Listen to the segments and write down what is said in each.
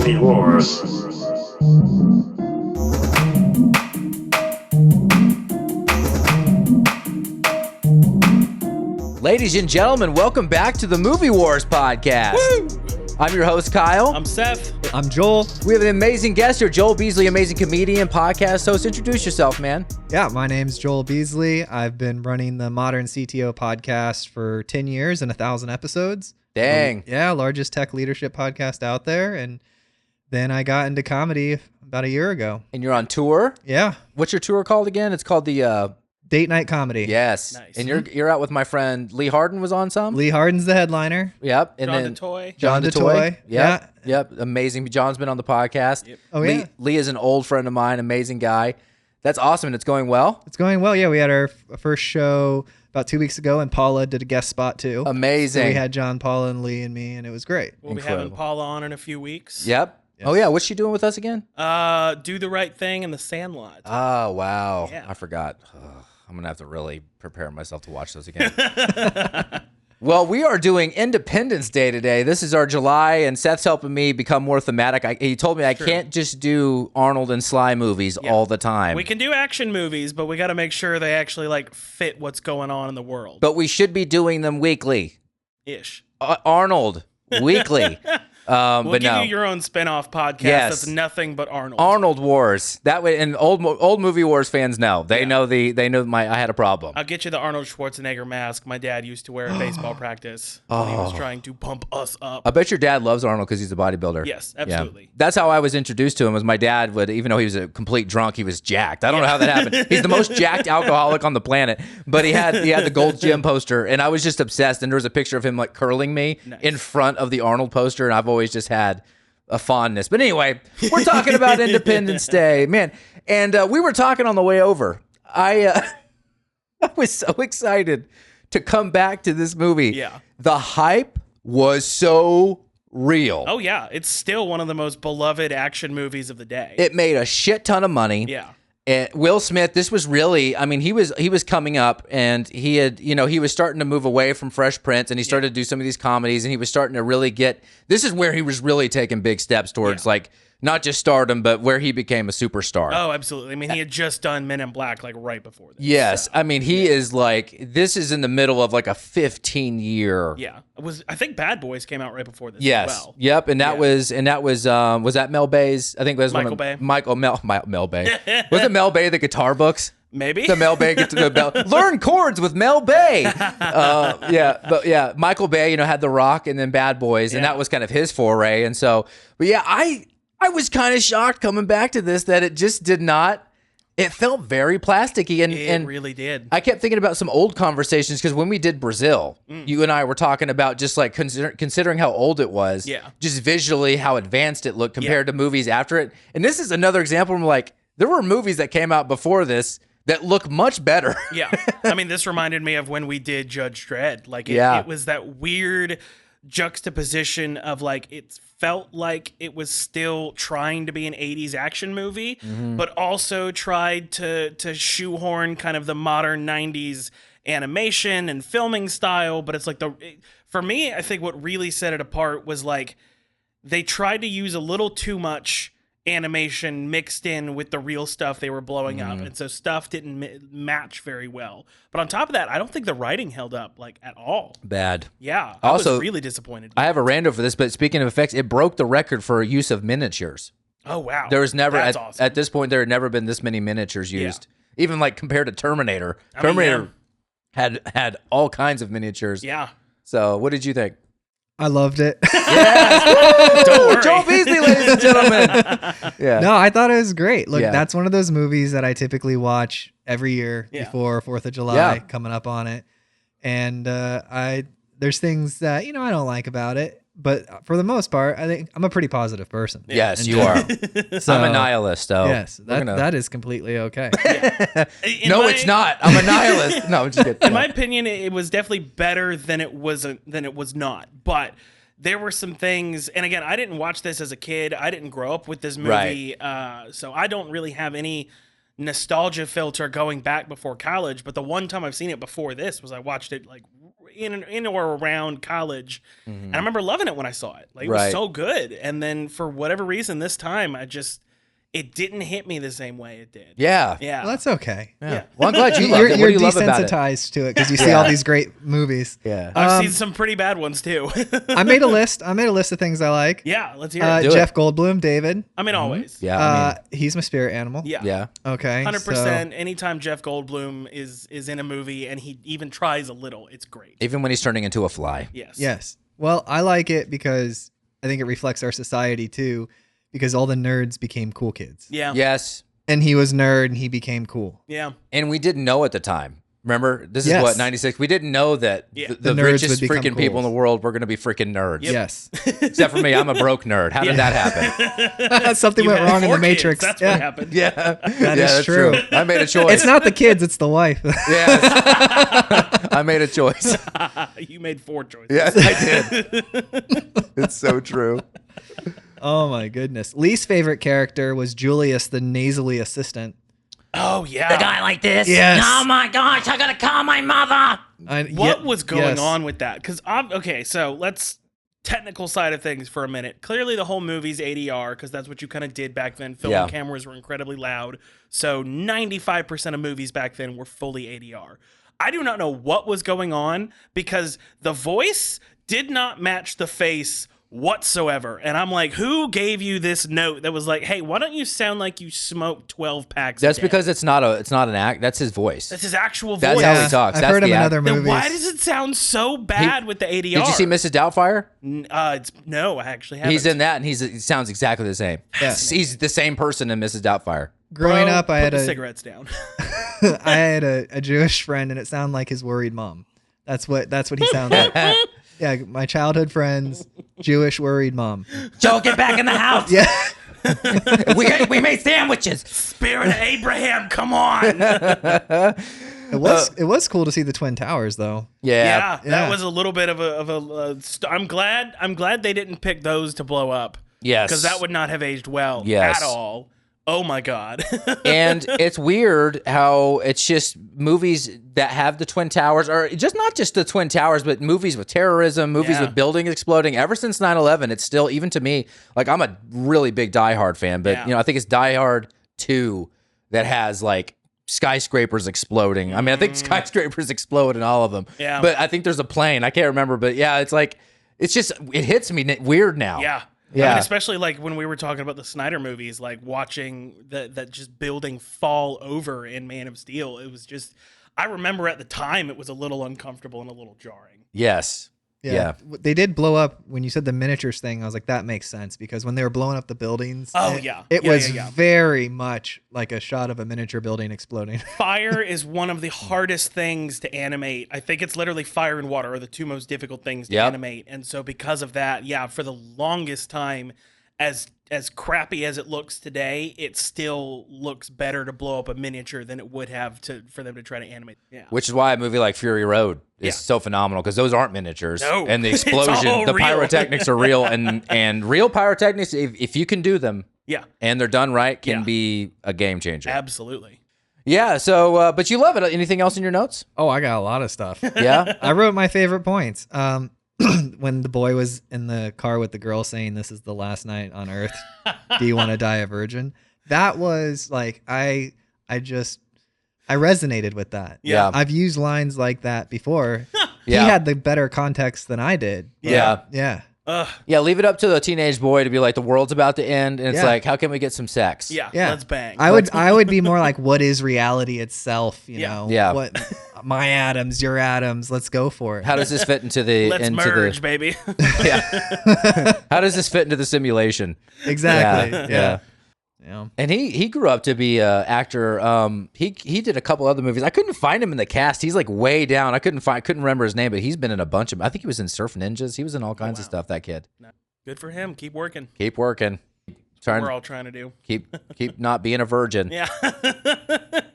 Movie Wars. Ladies and gentlemen, welcome back to the Movie Wars podcast. Woo! I'm your host, Kyle. I'm Seth. I'm Joel. We have an amazing guest here, Joel Beasley, amazing comedian, podcast host. Introduce yourself, man. Yeah, my name's Joel Beasley. I've been running the Modern CTO podcast for 10 years and 1,000 episodes. Dang. Yeah, largest tech leadership podcast out there. And then I got into comedy about a year ago. And you're on tour? Yeah, What's your tour called again? It's called the date night comedy. Yes. Nice. And you're out with my friend Lee Harden was on some? Lee Harden's the headliner. Yep. And John then DeToy. John John DeToy. DeToy. Yep. Yep. Amazing. John's been on the podcast. Yep. Oh, Lee, yeah. Lee is an old friend of mine, amazing guy. That's awesome, and it's going well. It's going well. Yeah, we had our first show about 2 weeks ago, and Paula did a guest spot too. Amazing. So we had John, Paula, and Lee and me, and it was great. We'll be having Incredible. Paula on in a few weeks. Yep. Yes. Oh, yeah. What's she doing with us again? Do the Right Thing and The Sandlot. Oh, wow. Yeah. I forgot. Ugh, I'm going to have to really prepare myself to watch those again. Well, we are doing Independence Day today. This is our July, and Seth's helping me become more thematic. He told me I can't just do Arnold and Sly movies all the time. We can do action movies, but we got to make sure they actually like fit what's going on in the world. But we should be doing them weekly. Ish. Arnold, weekly. We'll but give no. you your own spin-off podcast Yes. that's nothing but Arnold. Arnold Wars. That way, and old movie Wars fans know. They know I had a problem. I'll get you the Arnold Schwarzenegger mask my dad used to wear at baseball practice when he was trying to pump us up. I bet your dad loves Arnold because he's a bodybuilder. Yes, Yeah. absolutely. That's how I was introduced to him. Was my dad would, even though he was a complete drunk, he was jacked. I don't know how that happened. He's the most jacked alcoholic on the planet. But he had the Gold's Gym poster, and I was just obsessed. And there was a picture of him like curling me in front of the Arnold poster, and I've always just had a fondness. But anyway, we're talking about Independence Day, man. And we were talking on the way over. I was so excited to come back to this movie. Yeah. The hype was so real. Oh yeah, it's still one of the most beloved action movies of the day. It made a shit ton of money. Yeah. And Will Smith, this was really, I mean, he was coming up, and he had, he was starting to move away from Fresh Prince, and he started to do some of these comedies, and he was starting to really this is where he was really taking big steps towards like not just stardom, but where he became a superstar. Oh, absolutely. I mean, he had just done Men in Black like right before this. Yes. So, I mean, he is like, this is in the middle of like a 15-year. yeah. I think Bad Boys came out right before this Yes. as well. Yep. And that was that Mel Bay's? I think it was Michael Bay. Mel Bay. Was it Mel Bay, the guitar books? Maybe. The Mel Bay learn chords with Mel Bay. Michael Bay, had The Rock and then Bad Boys, and that was kind of his foray. And so, but yeah, I was kind of shocked coming back to this that it just did not. It felt very plasticky, and It really did. I kept thinking about some old conversations because when we did Brazil, you and I were talking about just like considering how old it was, just visually how advanced it looked compared to movies after it. And this is another example of like there were movies that came out before this that look much better. Yeah. I mean, this reminded me of when we did Judge Dredd. Like, it was that weird juxtaposition of like it felt like it was still trying to be an 80s action movie, but also tried to shoehorn kind of the modern 90s animation and filming style. But it's like for me, I think what really set it apart was like they tried to use a little too much animation mixed in with the real stuff they were blowing up, and so stuff didn't match very well. But on top of that, I don't think the writing held up like at all. Bad. Yeah, I Also, was really disappointed. I have a rando for this, but speaking of effects, it broke the record for use of miniatures. Oh wow, There was never That's awesome. at this point there had never been this many miniatures used, even like compared to Terminator. I mean, Terminator had all kinds of miniatures. Yeah, So, what did you think? I loved it. don't worry. Joel Beasley, ladies and gentlemen. Yeah. No, I thought it was great. Look, Yeah. that's one of those movies that I typically watch every year before 4th of July coming up on it. And there's things that, I don't like about it. But for the most part, I think I'm a pretty positive person. Yes, And you are. so- I'm a nihilist, though. Yes, that is completely okay. No, it's not. I'm a nihilist. No, I'm just kidding. In my opinion, it was definitely better than it was not. But there were some things, and again, I didn't watch this as a kid. I didn't grow up with this movie, so I don't really have any nostalgia filter going back before college. But the one time I've seen it before this was I watched it like in or around college, and I remember loving it when I saw it. Like it was so good, and then for whatever reason, this time it didn't hit me the same way it did. Yeah. Yeah. Well, that's okay. Yeah. Well, I'm glad you loved it. What You're do you love about it? desensitized to it because you see all these great movies. Yeah. I've seen some pretty bad ones too. I made a list. of things I like. Yeah, let's hear it. Jeff Goldblum, David. I mean, always. Yeah. He's my spirit animal. Yeah. Yeah. Okay. 100%. Anytime Jeff Goldblum is in a movie and he even tries a little, it's great. Even when he's turning into a fly. Yes. Yes. Well, I like it because I think it reflects our society too, because all the nerds became cool kids. Yeah. Yes. And he was nerd and he became cool. Yeah. And we didn't know at the time. Remember, this is Yes. what, 96? We didn't know that the nerds richest would become freaking people in cool. the world were going to be freaking nerds. Yep. Yes. Except for me, I'm a broke nerd. How did that happen? Something You went had wrong in 4 the kids. Matrix. That's Yeah. what happened. Yeah. That is that's true. I made a choice. It's not the kids, it's the wife. Yes. I made a choice. You made 4 choices. Yes, I did. It's so true. Oh my goodness. Least favorite character was Julius, the nasally assistant. Oh, yeah. The guy like this? Yes. Oh my gosh, I gotta call my mother. What was going on with that? Because okay, so let's technical side of things for a minute. Clearly, the whole movie's ADR because that's what you kind of did back then. Film cameras were incredibly loud, so 95% of movies back then were fully ADR. I do not know what was going on because the voice did not match the face whatsoever. And I'm like, who gave you this note that was like, hey, why don't you sound like you smoke 12 packs That's a day? because it's not an act. That's his voice. That's his actual voice. That's how he talks. I've That's heard him the in act. other Then movies. why does it sound so bad with the ADR? Did you see Mrs. Doubtfire? No, I actually haven't. He's in that, and he sounds exactly the same. Yeah. He's the same person in Mrs. Doubtfire. Growing Bro, up, I put had the a cigarettes down. I had a Jewish friend, and it sounded like his worried mom. That's what he sounded like. Yeah, my childhood friends, Jewish worried mom. Joe, get back in the house. Yeah. We made sandwiches. Spirit of Abraham, come on. It was cool to see the Twin Towers, though. Yeah. Yeah, that was a little bit of a I'm glad they didn't pick those to blow up. Yes. Because that would not have aged well Yes. at all. Oh my God. And it's weird how it's just movies that have the Twin Towers, or just not just the Twin Towers, but movies with terrorism, movies with buildings exploding. Ever since 9/11, it's still, even to me, like I'm a really big Die Hard fan, but I think it's Die Hard 2 that has like skyscrapers exploding. I mean, I think skyscrapers explode in all of them. Yeah. But I think there's a plane. I can't remember, but yeah, it's like, it hits me weird now. Yeah. Yeah. I mean, especially like when we were talking about the Snyder movies, like watching that just building fall over in Man of Steel. It was just, I remember at the time it was a little uncomfortable and a little jarring. Yes. Yeah. They did blow up when you said the miniatures thing. I was like, that makes sense because when they were blowing up the buildings, it was very much like a shot of a miniature building exploding. Fire is one of the hardest things to animate. I think it's literally fire and water are the two most difficult things to animate. And so because of that, for the longest time, as crappy as it looks today, it still looks better to blow up a miniature than it would have for them to try to animate. Yeah. Which is why a movie like Fury Road is so phenomenal, because those aren't miniatures. No, and the it's explosion, all the real. pyrotechnics are real, and real pyrotechnics, if you can do them, and they're done right, can be a game changer. Absolutely. Yeah. So, but you love it. Anything else in your notes? Oh, I got a lot of stuff. Yeah. I wrote my favorite points. When the boy was in the car with the girl saying, "This is the last night on earth. Do you want to die a virgin?" That was like, I resonated with that. Yeah. I've used lines like that before. Yeah. He had the better context than I did. Yeah. Yeah. Yeah. Leave it up to the teenage boy to be like, the world's about to end, and it's like, how can we get some sex? Yeah. Yeah. Let's bang. I would be more like, what is reality itself? You know? Yeah. What my atoms, your atoms. Let's go for it. How does this fit into the Let's merge, baby. How does this fit into the simulation? Exactly. Yeah. And he grew up to be an actor. He did a couple other movies. I couldn't find him in the cast. He's like way down. I couldn't remember his name, but he's been in a bunch of. I think he was in Surf Ninjas. He was in all kinds of stuff. That kid. Good for him. Keep working. Keep working. We're all trying to do. Keep not being a virgin. Yeah.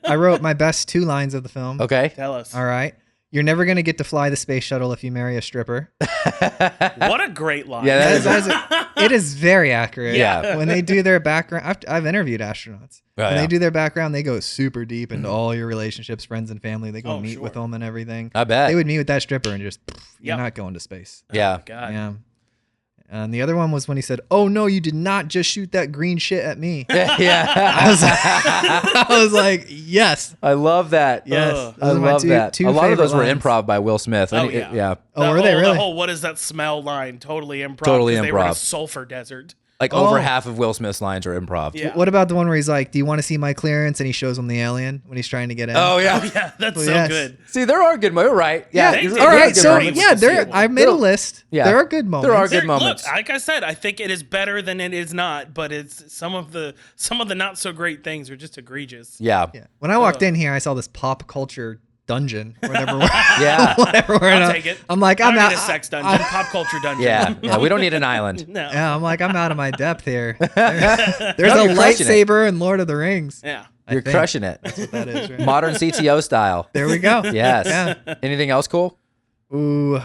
I wrote my best 2 lines of the film. Okay. Tell us. All right. You're never going to get to fly the space shuttle if you marry a stripper. What a great line. Yeah, It is very accurate. Yeah. When they do their background, I've interviewed astronauts. When yeah. they do their background, they go super deep into all your relationships, friends and family. They go meet sure. with them and everything. I bet. They would meet with that stripper and just, you're Yep. not going to space. Yeah. Oh, God. Yeah. And the other one was when he said, "Oh no, you did not just shoot that green shit at me." Yeah. I was like, yes. I love that. Yes. Ugh. I Those are my love that. two A lot of those were favorite lines. improv by Will Smith. Oh, yeah. Oh, were they really? The whole what does that smell line? Totally improv. Totally 'cause They were in a improv. sulfur desert. Like over Oh. half of Will Smith's lines are improv. Yeah. What about the one where he's like, "Do you want to see my clearance?" And he shows him the alien when he's trying to get in. Oh yeah. Yeah, that's Well, so yes. good. See, there are good moments. You're right. Yeah. they you're did. right. All There are right, good so moments. yeah, There- I made a list. Yeah. There are good moments. There are good moments. Look, like I said, I think it is better than it is not, but it's some of the not so great things are just egregious. Yeah. Yeah. When I walked in here, I saw this pop culture dungeon. Whatever. Yeah. Whatever. I'll take it. I'm like, I I'm don't out. need a sex dungeon, pop culture dungeon. Yeah. Yeah. We don't need an island. No. Yeah, I'm like, I'm out of my depth here. There's No, a you're crushing it. lightsaber in Lord of the Rings. Yeah. I You're think. crushing it. That's what that is. Right? Modern CTO style. There we go. Yes. Yeah. Anything else cool? Ooh.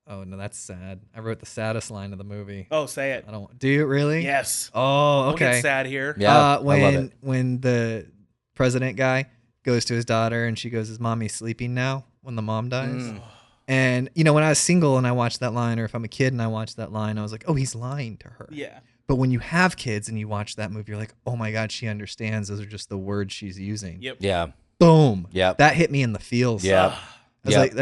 Oh no, that's sad. I wrote the saddest line of the movie. Oh, say it. I don't. Do you really? Yes. Oh, We'll get okay. sad here. Yeah. I love it. When the president guy goes to his daughter and she goes, "Is mommy sleeping now?" When the mom dies. Mm. And when I was single and I watched that line, or if I'm a kid and I watched that line, I was like, "Oh, he's lying to her." Yeah. But when you have kids and you watch that movie, you're like, "Oh my God, she understands. Those are just the words she's using." Yep. Yeah. Boom. Yep. That hit me in the feels. Yeah. I was like,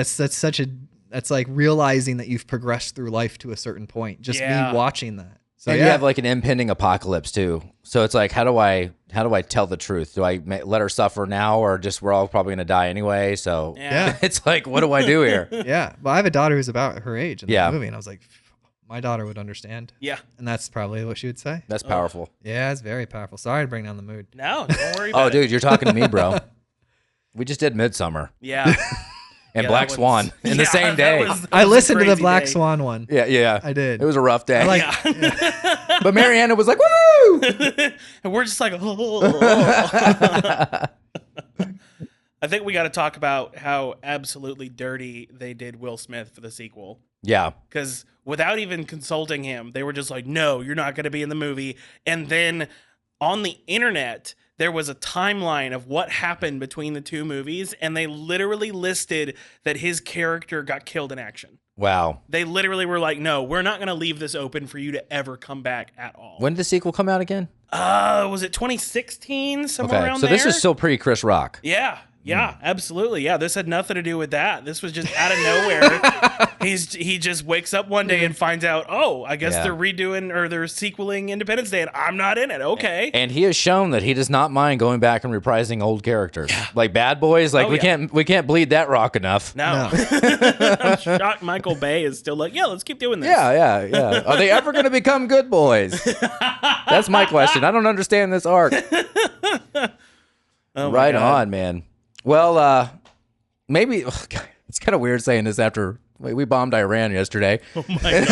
that's like realizing that you've progressed through life to a certain point. Just Yeah. me watching that. So And yeah. you have like an impending apocalypse too. So it's like, how do I tell the truth? Do I let her suffer now, or just we're all probably gonna die anyway? So Yeah. it's like, what do I do here? Yeah. Well, I have a daughter who's about her age in Yeah. the movie, and I was like, my daughter would understand. Yeah. And that's probably what she would say. That's powerful. Yeah, it's very powerful. Sorry to bring down the mood. No, don't worry about Oh, it. dude, you're talking to me, bro. We just did Midsummer Yeah. and Yeah, Black that Swan was- in the Yeah, same that day. was- that I was a listened to the crazy Black day. Swan one. Yeah. I did. It was a rough day. I like- Yeah. But Mariana was like, woo! And we're just like, I think we got to talk about how absolutely dirty they did Will Smith for the sequel. Yeah. Because without even consulting him, they were just like, no, you're not going to be in the movie. And then on the internet, there was a timeline of what happened between the two movies, and they literally listed that his character got killed in action. Wow. They literally were like, no, we're not going to leave this open for you to ever come back at all. When did the sequel come out again? Was it 2016? Somewhere around So there? this is still pre Chris Rock. Yeah, absolutely. Yeah, this had nothing to do with that. This was just out of nowhere. He just wakes up one day and finds out, oh, I guess Yeah. they're redoing or they're sequeling Independence Day, and I'm not in it. Okay. And he has shown that he does not mind going back and reprising old characters. Like Bad Boys, like Oh, we yeah. can't bleed that rock enough. No. I'm shocked Michael Bay is still like, yeah, let's keep doing this. Yeah. Are they ever going to become good boys? That's my question. I don't understand this arc. Oh my Right God. on, man. Well, maybe it's kind of weird saying this after we bombed Iran yesterday. Oh my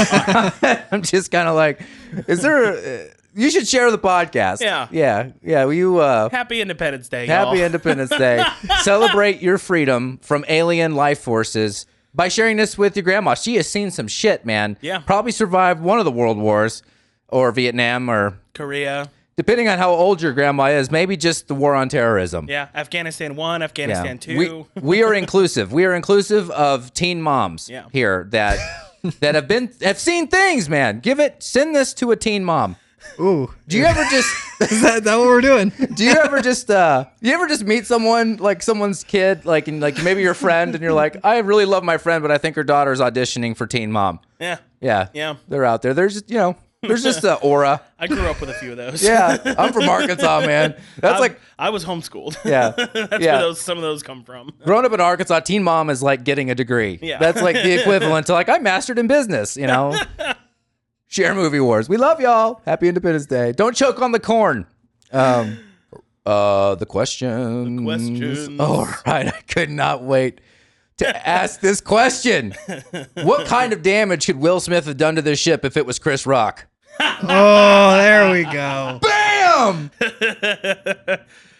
God. I'm just kind of like, is there? You should share the podcast. Yeah. Will you? Happy Independence Day, y'all. Happy Independence Day. Celebrate your freedom from alien life forces by sharing this with your grandma. She has seen some shit, man. Yeah. Probably survived one of the world wars or Vietnam or Korea. depending on how old your grandma is, maybe just the war on terrorism. Yeah. Afghanistan 1, Afghanistan 2. We are inclusive. We are inclusive of teen moms Yeah. here that have seen things, man. Send this to a teen mom. Ooh. Do you ever just Is that what we're doing? Do you ever just meet someone, like someone's kid, like maybe your friend, and you're like, I really love my friend, but I think her daughter's auditioning for Teen Mom. Yeah. Yeah. They're out there. There's just the aura. I grew up with a few of those. Yeah. I'm from Arkansas, man. That's I was homeschooled. Yeah. That's Yeah. where some of those come from. growing up in Arkansas, Teen Mom is like getting a degree. Yeah. That's like the equivalent to like, I mastered in business, Share Movie Wars. We love y'all. Happy Independence Day. Don't choke on the corn. The questions. questions. All right. I could not wait to ask this question. What kind of damage could Will Smith have done to this ship if it was Chris Rock? Oh, there we go. Bam! Bam!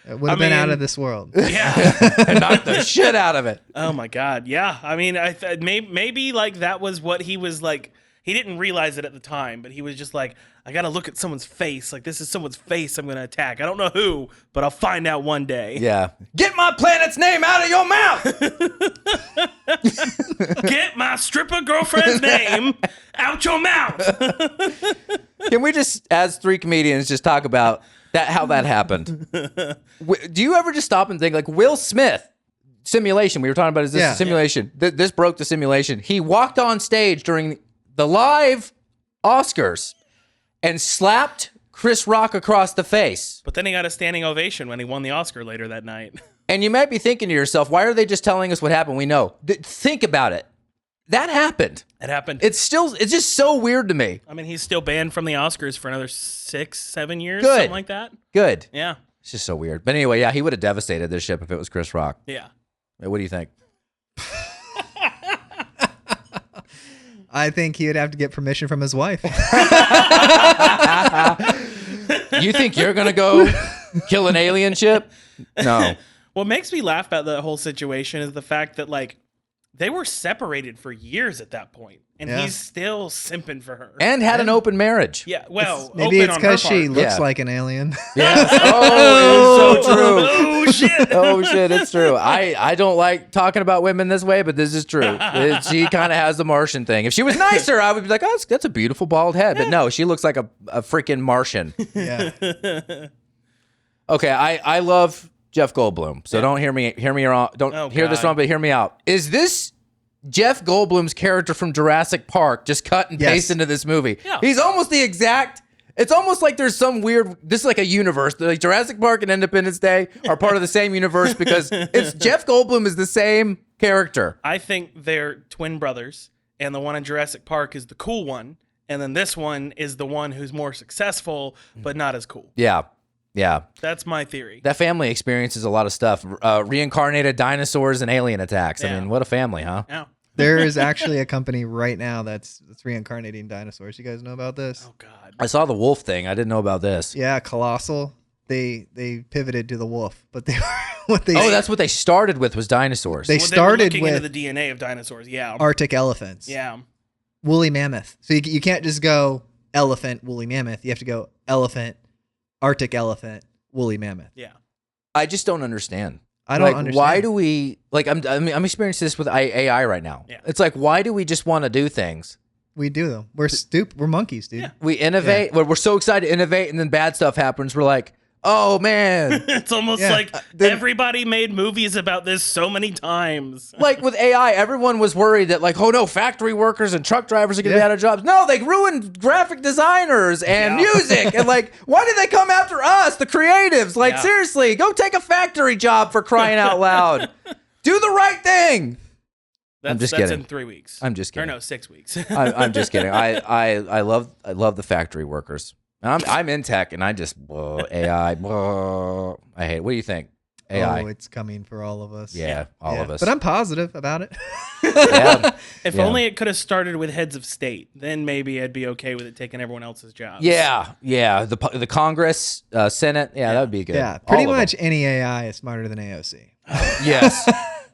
It would have been out of this world. Yeah. And knocked the shit out of it. Oh my God. Yeah. I mean, maybe like that was what he was like. He didn't realize it at the time, but he was just like, I got to look at someone's face. Like, this is someone's face I'm going to attack. I don't know who, but I'll find out one day. Yeah. Get my planet's name out of your mouth! Get my stripper girlfriend's name out your mouth. Can we just, as three comedians, just talk about how that happened? Do you ever just stop and think, like, Will Smith, simulation, we were talking about, is this a simulation? Yeah. This broke the simulation. He walked on stage during the live Oscars and slapped Chris Rock across the face. But then he got a standing ovation when he won the Oscar later that night. And you might be thinking to yourself, why are they just telling us what happened? We know. Think about it. That happened. It happened. It's just so weird to me. I mean, he's still banned from the Oscars for another 6-7 years, Good. something like that. Good. Yeah. It's just so weird. But anyway, yeah, he would have devastated this ship if it was Chris Rock. Yeah. What do you think? I think he would have to get permission from his wife. You think you're going to go kill an alien ship? No. What makes me laugh about the whole situation is the fact that, like, they were separated for years at that point, and he's still simping for her. And had an open marriage. Yeah, well, maybe it's because she part. looks like an alien. Yes. Oh, it's so true. Oh, shit. Oh, shit, it's true. I don't like talking about women this way, but this is true. She kind of has the Martian thing. If she was nicer, I would be like, oh, that's a beautiful bald head. But no, she looks like a freaking Martian. Yeah. Okay, I love Jeff Goldblum, so don't hear me wrong. Don't hear this wrong, but hear me out. Is this Jeff Goldblum's character from Jurassic Park just cut and paste into this movie? Yeah. He's almost the exact. It's almost like there's some weird. This is like a universe. Like Jurassic Park and Independence Day are part of the same universe because it's Jeff Goldblum is the same character. I think they're twin brothers, and the one in Jurassic Park is the cool one, and then this one is the one who's more successful but not as cool. Yeah. Yeah. That's my theory. That family experiences a lot of stuff. Reincarnated dinosaurs and alien attacks. Yeah. I mean, what a family, huh? Yeah. There is actually a company right now that's reincarnating dinosaurs. You guys know about this? Oh God. I saw the wolf thing. I didn't know about this. Yeah, Colossal. They pivoted to the wolf, but they that's what they started with was dinosaurs. They started were looking with into the DNA of dinosaurs. Yeah. Arctic elephants. Yeah. Woolly mammoth. So you can't just go elephant, woolly mammoth. You have to go elephant, Arctic elephant, woolly mammoth. Yeah. I just don't understand. I don't understand. Why do we I'm experiencing this with AI right now. Yeah. It's like, why do we just want to do things? We do them. We're stupid. We're monkeys, dude. Yeah. We innovate. We're so excited to innovate, and then bad stuff happens. We're like, oh man. It's almost like everybody made movies about this so many times. Like with AI, everyone was worried that like, oh no, factory workers and truck drivers are going to be out of jobs. No, they ruined graphic designers and music. And like, why did they come after us, the creatives? Like, seriously, go take a factory job for crying out loud. Do the right thing. I'm just kidding. That's in 3 weeks. I'm just kidding. Or no, 6 weeks. I'm just kidding. I love the factory workers. And I'm in tech, and I just AI. I hate it. What do you think? AI. Oh, it's coming for all of us. Yeah, all of us. But I'm positive about it. If only it could have started with heads of state, then maybe I'd be okay with it taking everyone else's jobs. Yeah. The Congress, Senate. Yeah, that would be good. Yeah, pretty much any AI is smarter than AOC. Yes.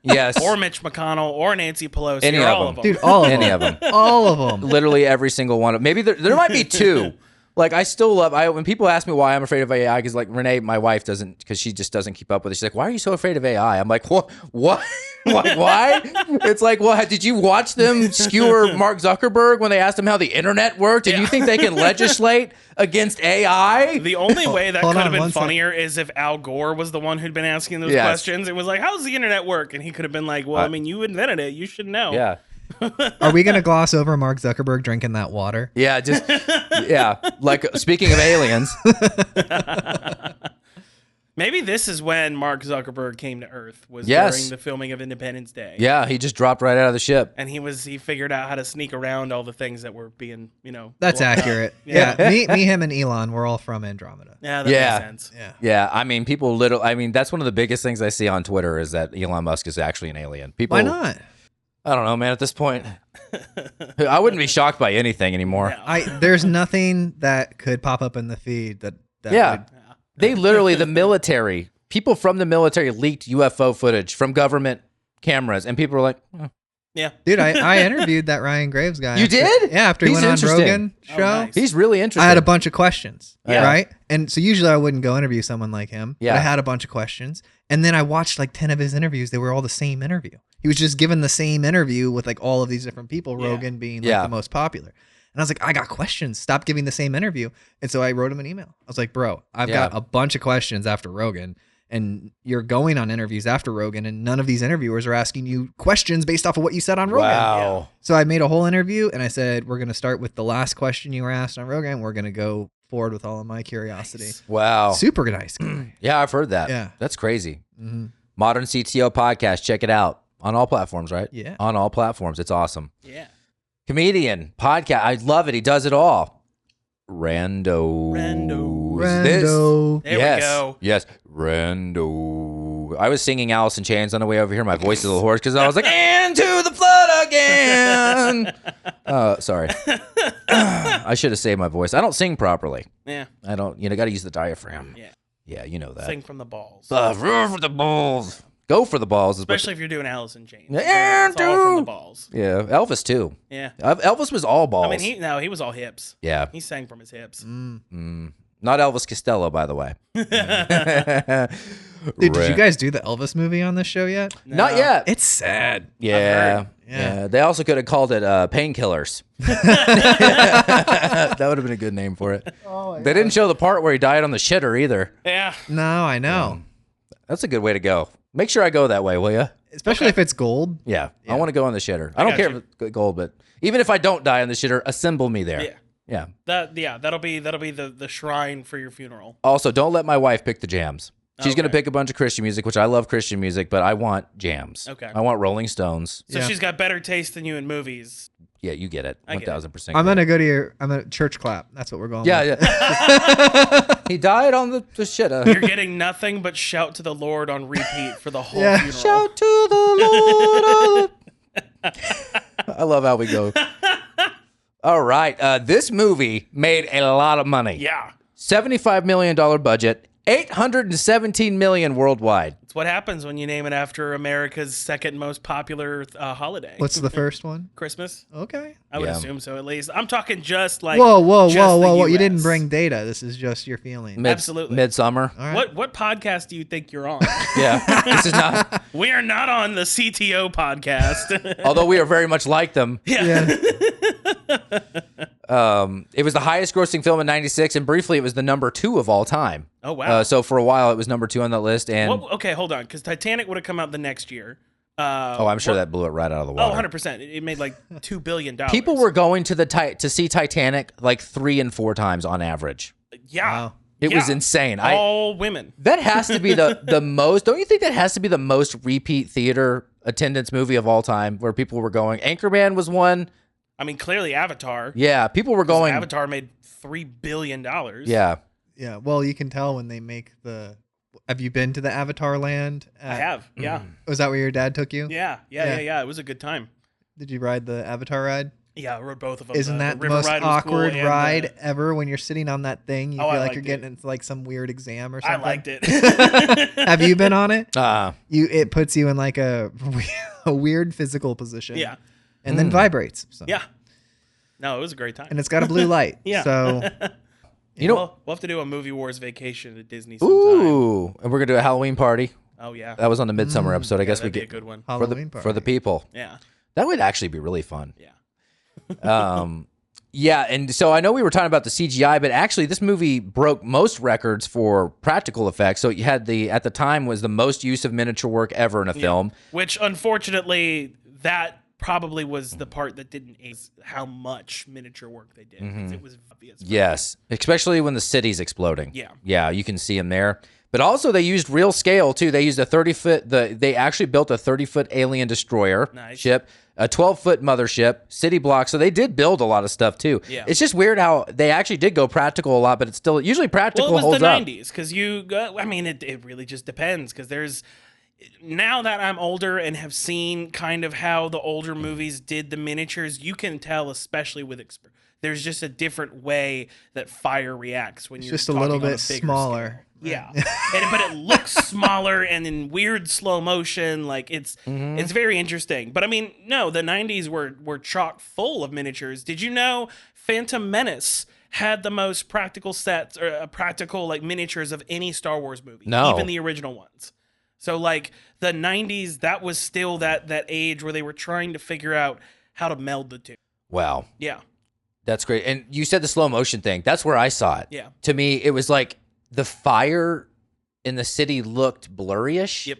Yes. Or Mitch McConnell or Nancy Pelosi. Any or of all them. of them. Dude, all of them. Any of them. All of them. Literally every single one. Maybe there might be two. Like, I still love, when people ask me why I'm afraid of AI, because like Renee, my wife, doesn't, because she just doesn't keep up with it. She's like, why are you so afraid of AI? I'm like, what? Like, why? It's like, well, did you watch them skewer Mark Zuckerberg when they asked him how the internet worked? And you think they can legislate against AI? The only way that Hold could have on been one funnier is if Al Gore was the one who'd been asking those questions. It was like, how's the internet work? And he could have been like, well, I mean, you invented it. You should know. Yeah. Are we going to gloss over Mark Zuckerberg drinking that water? Yeah, like speaking of aliens. Maybe this is when Mark Zuckerberg came to Earth, was during the filming of Independence Day. Yeah, he just dropped right out of the ship. And he figured out how to sneak around all the things that were being, That's blown up. accurate. Yeah. Me, him, and Elon, we're all from Andromeda. Yeah, that makes sense. Yeah, I mean, that's one of the biggest things I see on Twitter is that Elon Musk is actually an alien. Why not? I don't know, man. At this point, I wouldn't be shocked by anything anymore. There's nothing that could pop up in the feed that would They literally, the military, people from the military leaked UFO footage from government cameras, and people were like, oh. Yeah. Dude, I interviewed that Ryan Graves guy. You did? Yeah, after he He's went on interesting. Rogan show. Nice. He's really interesting. I had a bunch of questions, Yeah. right? And so usually I wouldn't go interview someone like him, Yeah. but I had a bunch of questions. And then I watched like 10 of his interviews. They were all the same interview. He was just given the same interview with like all of these different people, Yeah. Rogan being like Yeah. the most popular. And I was like, I got questions. Stop giving the same interview. And so I wrote him an email. I was like, bro, I've got a bunch of questions after Rogan. And you're going on interviews after Rogan, and none of these interviewers are asking you questions based off of what you said on Rogan. Wow. So I made a whole interview, and I said, we're going to start with the last question you were asked on Rogan, and we're going to go forward with all of my curiosity. Nice. Wow. Super nice guy. Yeah, I've heard that. Yeah. That's crazy. Mm-hmm. Modern CTO podcast. Check it out on all platforms, right? Yeah. On all platforms. It's awesome. Yeah. Comedian, podcast. I love it. He does it all. Rando. Rando. There yes. we go. Yes. Rando. I was singing Alice in Chains on the way over here. My voice is a little hoarse because I was like, into the flood again. Sorry. I should have saved my voice. I don't sing properly. Yeah. I don't, got to use the diaphragm. Yeah. Yeah, you know that. Sing from the balls. Roar for the balls. Go for the balls. Especially if you're doing Alice in Chains. Yeah, It's all from the balls. Yeah, Elvis too. Yeah. Elvis was all balls. I mean, he was all hips. Yeah. He sang from his hips. Not Elvis Costello, by the way. Dude, did you guys do the Elvis movie on this show yet? Not yet. It's sad. Yeah. Yeah. They also could have called it Painkillers. That would have been a good name for it. They didn't show the part where he died on the shitter either. Yeah. No, I know. That's a good way to go. Make sure I go that way, will you? Especially if it's gold. Yeah. I want to go on the shitter. I don't got care you. if it's gold, but even if I don't die on the shitter, assemble me there. Yeah. Yeah. That'll be the shrine for your funeral. Also, don't let my wife pick the jams. She's going to Okay. pick a bunch of Christian music, which I love Christian music, but I want jams. Okay. I want Rolling Stones. So Yeah. she's got better taste than you in movies. Yeah, you get it. I get it. 1000%. I'm going to go to I'm a church clap. That's what we're going Yeah, with. yeah. He died on the shitter. You're getting nothing but shout to the Lord on repeat for the whole Yeah. funeral. Shout to the Lord. I love how we go. All right. This movie made a lot of money. Yeah. $75 million budget, $817 million worldwide. It's what happens when you name it after America's second most popular holiday. What's the first one? Christmas? Okay. I would Yeah. assume so, at least. I'm talking just like Whoa. just the You US. didn't bring data. This is just your feeling. Absolutely. Midsummer. All right. What podcast do you think you're on? Yeah. This is not, We are not on the CTO podcast. although we are very much like them. Yeah. It was the highest grossing film in 96, and briefly it was the number 2 of all time. Oh, wow. So for a while it was number 2 on that list. And Well, okay, hold on, because Titanic would have come out the next year. I'm sure that blew it right out of the Oh, water. 100%. It made like $2 billion. People were going to to see Titanic like 3 and 4 times on average. Yeah. Wow. It was insane. All women. That has to be the most. Don't you think that has to be the most repeat theater attendance movie of all time, where people were going? Anchorman was one. I mean, clearly Avatar. Yeah, people were going. Avatar made $3 billion. Yeah, Yeah. Well, you can tell when they make the. Have you been to the Avatar land? I have. Yeah. Was that where your dad took you? Yeah. It was a good time. Did you ride the Avatar ride? Yeah, I rode both of them. Isn't that the river most ride was cool, awkward and ride ever when you're sitting on that thing? You Oh, I feel like liked you're it. getting into like some weird exam or I something. liked it. Have you been on it? It puts you in like a weird physical position. Yeah. And then vibrates. So. Yeah. No, it was a great time. And it's got a blue light. Yeah. So you know. We'll have to do a movie wars vacation at Disney sometime. Ooh, and we're gonna do a Halloween party. Oh yeah. That was on the Midsummer episode. I guess we That'd be get a good one. for Halloween the party. for the people. Yeah. That would actually be really fun. Yeah. Yeah, and so I know we were talking about the CGI, but actually this movie broke most records for practical effects. So you had at the time was the most use of miniature work ever in a film. Which unfortunately that probably was the part that didn't ace how much miniature work they did. 'Cause it was obvious. Yes, especially when the city's exploding. Yeah. Yeah, you can see them there. But also they used real scale too. They used a 30-foot, they actually built a 30-foot alien destroyer ship, a 12-foot mothership, city blocks. So they did build a lot of stuff too. Yeah. It's just weird how they actually did go practical a lot, but it's still usually practical Well, it was holds the up. 90s because it really just depends because there's now that I'm older and have seen kind of how the older movies did the miniatures, you can tell, especially with there's just a different way that fire reacts when you're just a talking little on bit bigger smaller. scale. Yeah, but it looks smaller and in weird slow motion. Like it's very interesting. But I mean, no, the '90s were chock full of miniatures. Did you know Phantom Menace had the most practical sets or practical like miniatures of any Star Wars movie? No, even the original ones. So like the '90s, that was still that age where they were trying to figure out how to meld the two. Wow. Yeah, That's great. And you said the slow motion thing. That's where I saw it. Yeah. To me, it was like the fire in the city looked blurry-ish. Yep.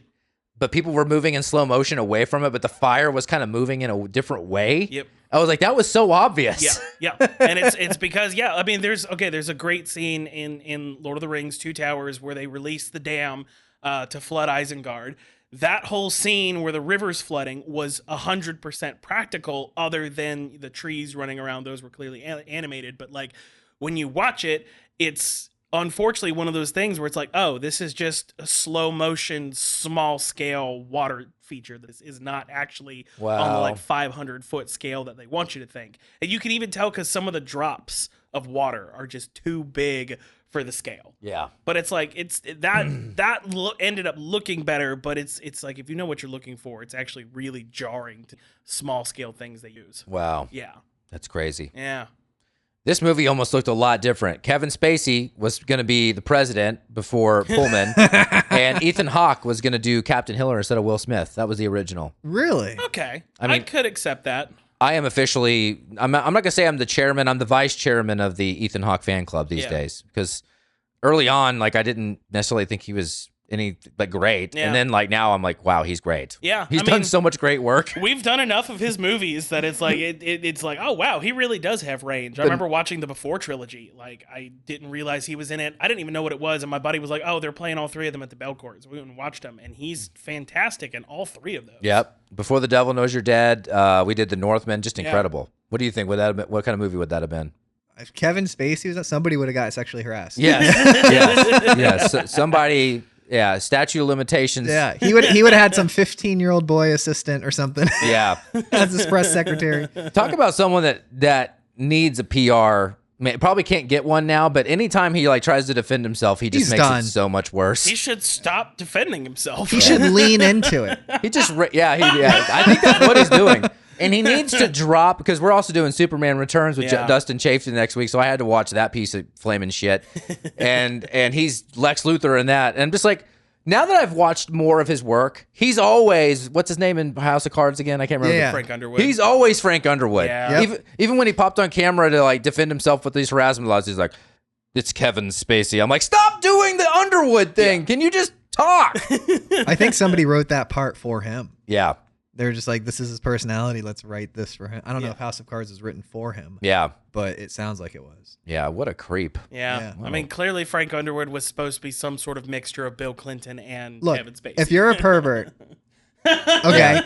But people were moving in slow motion away from it, but the fire was kind of moving in a different way. Yep. I was like, that was so obvious. Yeah. And it's because, I mean, there's a great scene in Lord of the Rings, Two Towers, where they release the dam to flood Isengard. That whole scene where the river's flooding was 100% practical, other than the trees running around. Those were clearly animated. But like when you watch it, it's unfortunately one of those things where it's like, oh, this is just a slow motion, small scale water feature. This is not actually on the like 500-foot scale that they want you to think. And you can even tell because some of the drops of water are just too big for the scale. Yeah. But it's like ended up looking better, but it's like if you know what you're looking for, it's actually really jarring to small scale things they use. Wow. Yeah. That's crazy. Yeah. This movie almost looked a lot different. Kevin Spacey was going to be the president before Pullman, and Ethan Hawke was going to do Captain Hiller instead of Will Smith. That was the original. Really? Okay. I mean, I could accept that. I am officially, I'm not going to say I'm the chairman, I'm the vice chairman of the Ethan Hawke fan club these days. Because early on, like, I didn't necessarily think he was any, like, great. Yeah. And then, like, now I'm like, wow, he's great. Yeah. He's done so much great work. We've done enough of his movies that it's like, it's like, oh, wow, he really does have range. I remember watching the Before trilogy. Like, I didn't realize he was in it. I didn't even know what it was. And my buddy was like, oh, they're playing all three of them at the Belcourt. So we went and watched them. And he's fantastic in all three of those. Yep. Before the Devil Knows You're Dead, we did The Northman. Just incredible. What do you think? Would that have been, what kind of movie would that have been? If Kevin Spacey was that, somebody would have got sexually harassed. Yes. Yes. Somebody... Yeah, statute of limitations. Yeah, he would have had some 15-year-old boy assistant or something. Yeah. As his press secretary. Talk about someone that needs a PR. Probably can't get one now, but anytime he like tries to defend himself, he just makes it so much worse. He should stop defending himself. He should lean into it. He just I think that's what he's doing. And he needs to drop, because we're also doing Superman Returns with Dustin Chafin next week, so I had to watch that piece of flaming shit. And he's Lex Luthor in that. And I'm just like, now that I've watched more of his work, he's always, what's his name in House of Cards again? I can't remember. Yeah. Frank Underwood. He's always Frank Underwood. Yeah. Yep. Even when he popped on camera to like defend himself with these harassment laws, he's like, it's Kevin Spacey. I'm like, stop doing the Underwood thing. Can you just talk? I think somebody wrote that part for him. Yeah. They're just like, this is his personality. Let's write this for him. I don't know if House of Cards was written for him. Yeah. But it sounds like it was. Yeah. What a creep. Yeah. I mean, clearly Frank Underwood was supposed to be some sort of mixture of Bill Clinton and Kevin Spacey. If you're a pervert, okay,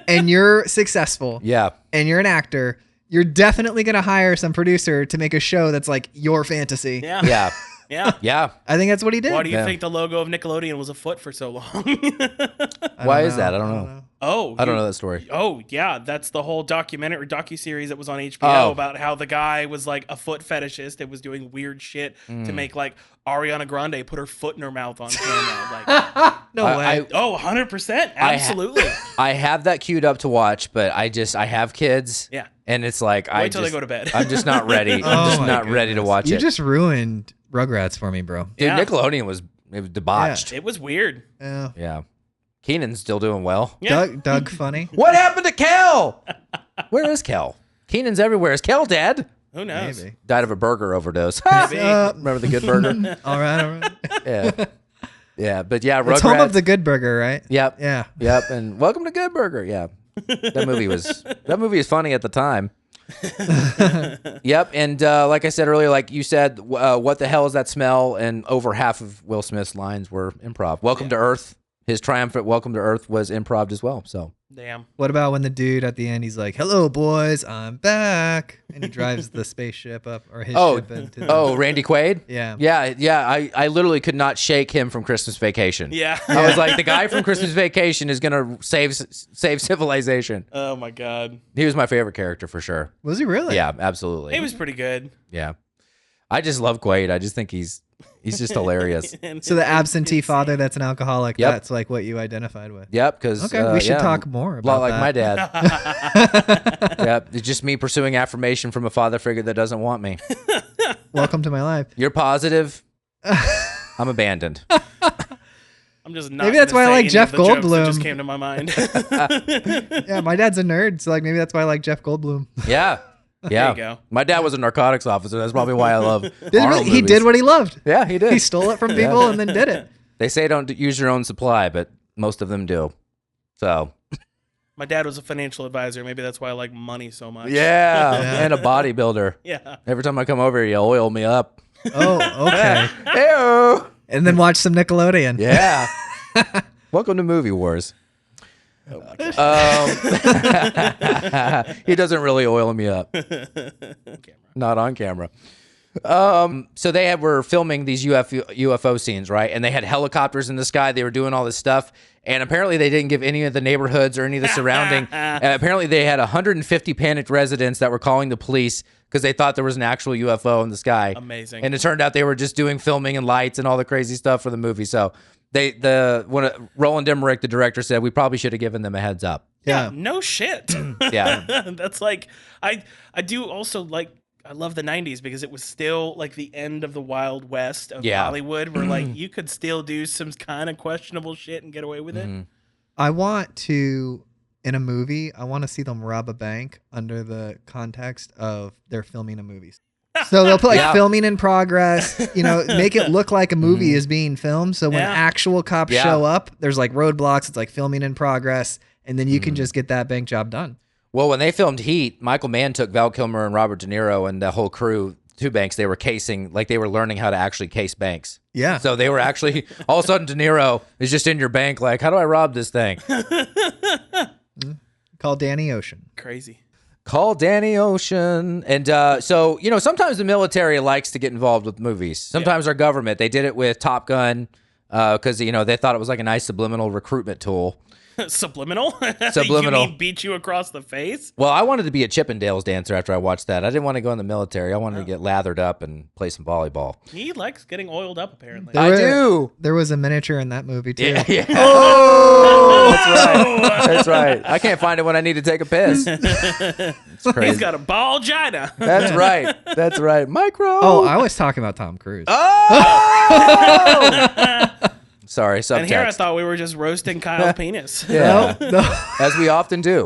and you're successful, and you're an actor, you're definitely going to hire some producer to make a show that's like your fantasy. Yeah. Yeah. Yeah. Yeah. I think that's what he did. Why do you think the logo of Nickelodeon was a foot for so long? Why is that? I don't know. Oh, I don't know that story. Oh, yeah, that's the whole docuseries that was on HBO about how the guy was like a foot fetishist and was doing weird shit to make like Ariana Grande put her foot in her mouth on camera. Like, No way. 100%, absolutely. I have that queued up to watch, but I have kids. Yeah. And it's like, Wait till they go to bed. I'm just not ready. I'm just not ready to watch You it. just ruined Rugrats for me, bro. Dude, Nickelodeon was debauched. It was weird. Yeah. Yeah. Keenan's still doing well. Yeah. Doug funny. What happened to Kel? Where is Kel? Keenan's everywhere. Is Kel dead? Who knows? Maybe. Died of a burger overdose. Remember the good burger? All right. Yeah. Yeah, but yeah, Rugrats. It's home of the Good Burger, right? Yep. Yeah. Yep. And welcome to Good Burger. Yeah. That movie is funny at the time. Yep. And like I said earlier, like you said, what the hell is that smell? And over half of Will Smith's lines were improv. Welcome to Earth. his triumphant welcome to Earth was improv as well. So damn. What about when the dude at the end, he's like, "Hello, boys, I'm back," and he drives the spaceship up or his ship into the... Randy Quaid? Yeah. I literally could not shake him from Christmas Vacation. Yeah. I was like, the guy from Christmas Vacation is going to save civilization. Oh, my God. He was my favorite character for sure. Was he really? Yeah, absolutely. He was pretty good. Yeah. I just love Quaid. I just think he's just hilarious. So the absentee father that's an alcoholic, Yep. that's like what you identified with. Yep, because Okay, we should talk more about like that. my dad. Yep, it's just me pursuing affirmation from a father figure that doesn't want me. Welcome to my life. You're positive. I'm abandoned. I'm just not. Maybe that's why I like Jeff Goldblum. Just came to my mind. Yeah, my dad's a nerd, so like maybe that's why I like Jeff Goldblum. Yeah. Yeah. There you go. My dad was a narcotics officer. That's probably why I love Arnold He movies. did what he loved. Yeah, he did. He stole it from people and then did it. They say don't use your own supply, but most of them do. So, My dad was a financial advisor. Maybe that's why I like money so much. yeah. And a bodybuilder. Yeah. Every time I come over here, you oil me up. Oh, okay. Ew. And then watch some Nickelodeon. Yeah. Welcome to Movie Wars. Oh my God. He doesn't really oil me up. Not on camera. So they were filming these UFO scenes, right? And they had helicopters in the sky. They were doing all this stuff. And apparently they didn't give any of the neighborhoods or any of the surrounding. Apparently they had 150 panicked residents that were calling the police because they thought there was an actual UFO in the sky. Amazing. And it turned out they were just doing filming and lights and all the crazy stuff for the movie. So Roland Emmerich, the director, said we probably should have given them a heads up. Yeah. No shit. Yeah. That's like I do also like. I love the 90s because it was still like the end of the Wild West of Hollywood where like you could still do some kind of questionable shit and get away with it. I want to, in a movie, I want to see them rob a bank under the context of they're filming a movie. So they'll put like filming in progress, make it look like a movie is being filmed. So when actual cops show up, there's like roadblocks. It's like filming in progress. And then you can just get that bank job done. Well, when they filmed Heat, Michael Mann took Val Kilmer and Robert De Niro and the whole crew to banks. They were casing, like they were learning how to actually case banks. Yeah. So they were actually, all of a sudden De Niro is just in your bank like, how do I rob this thing? Call Danny Ocean. Crazy. Call Danny Ocean. And so, sometimes the military likes to get involved with movies. Sometimes our government, they did it with Top Gun because, they thought it was like a nice subliminal recruitment tool. Subliminal? Subliminal. You mean beat you across the face? Well, I wanted to be a Chippendales dancer after I watched that. I didn't want to go in the military. I wanted to get lathered up and play some volleyball. He likes getting oiled up, apparently. Do. There was a miniature in that movie, too. Yeah. Oh! That's right. That's right. I can't find it when I need to take a piss. It's crazy. He's got a ball-gina. That's right. That's right. Micro. Oh, I was talking about Tom Cruise. Oh! Sorry, subtext. And here I thought we were just roasting Kyle's penis. Yeah. No. As we often do.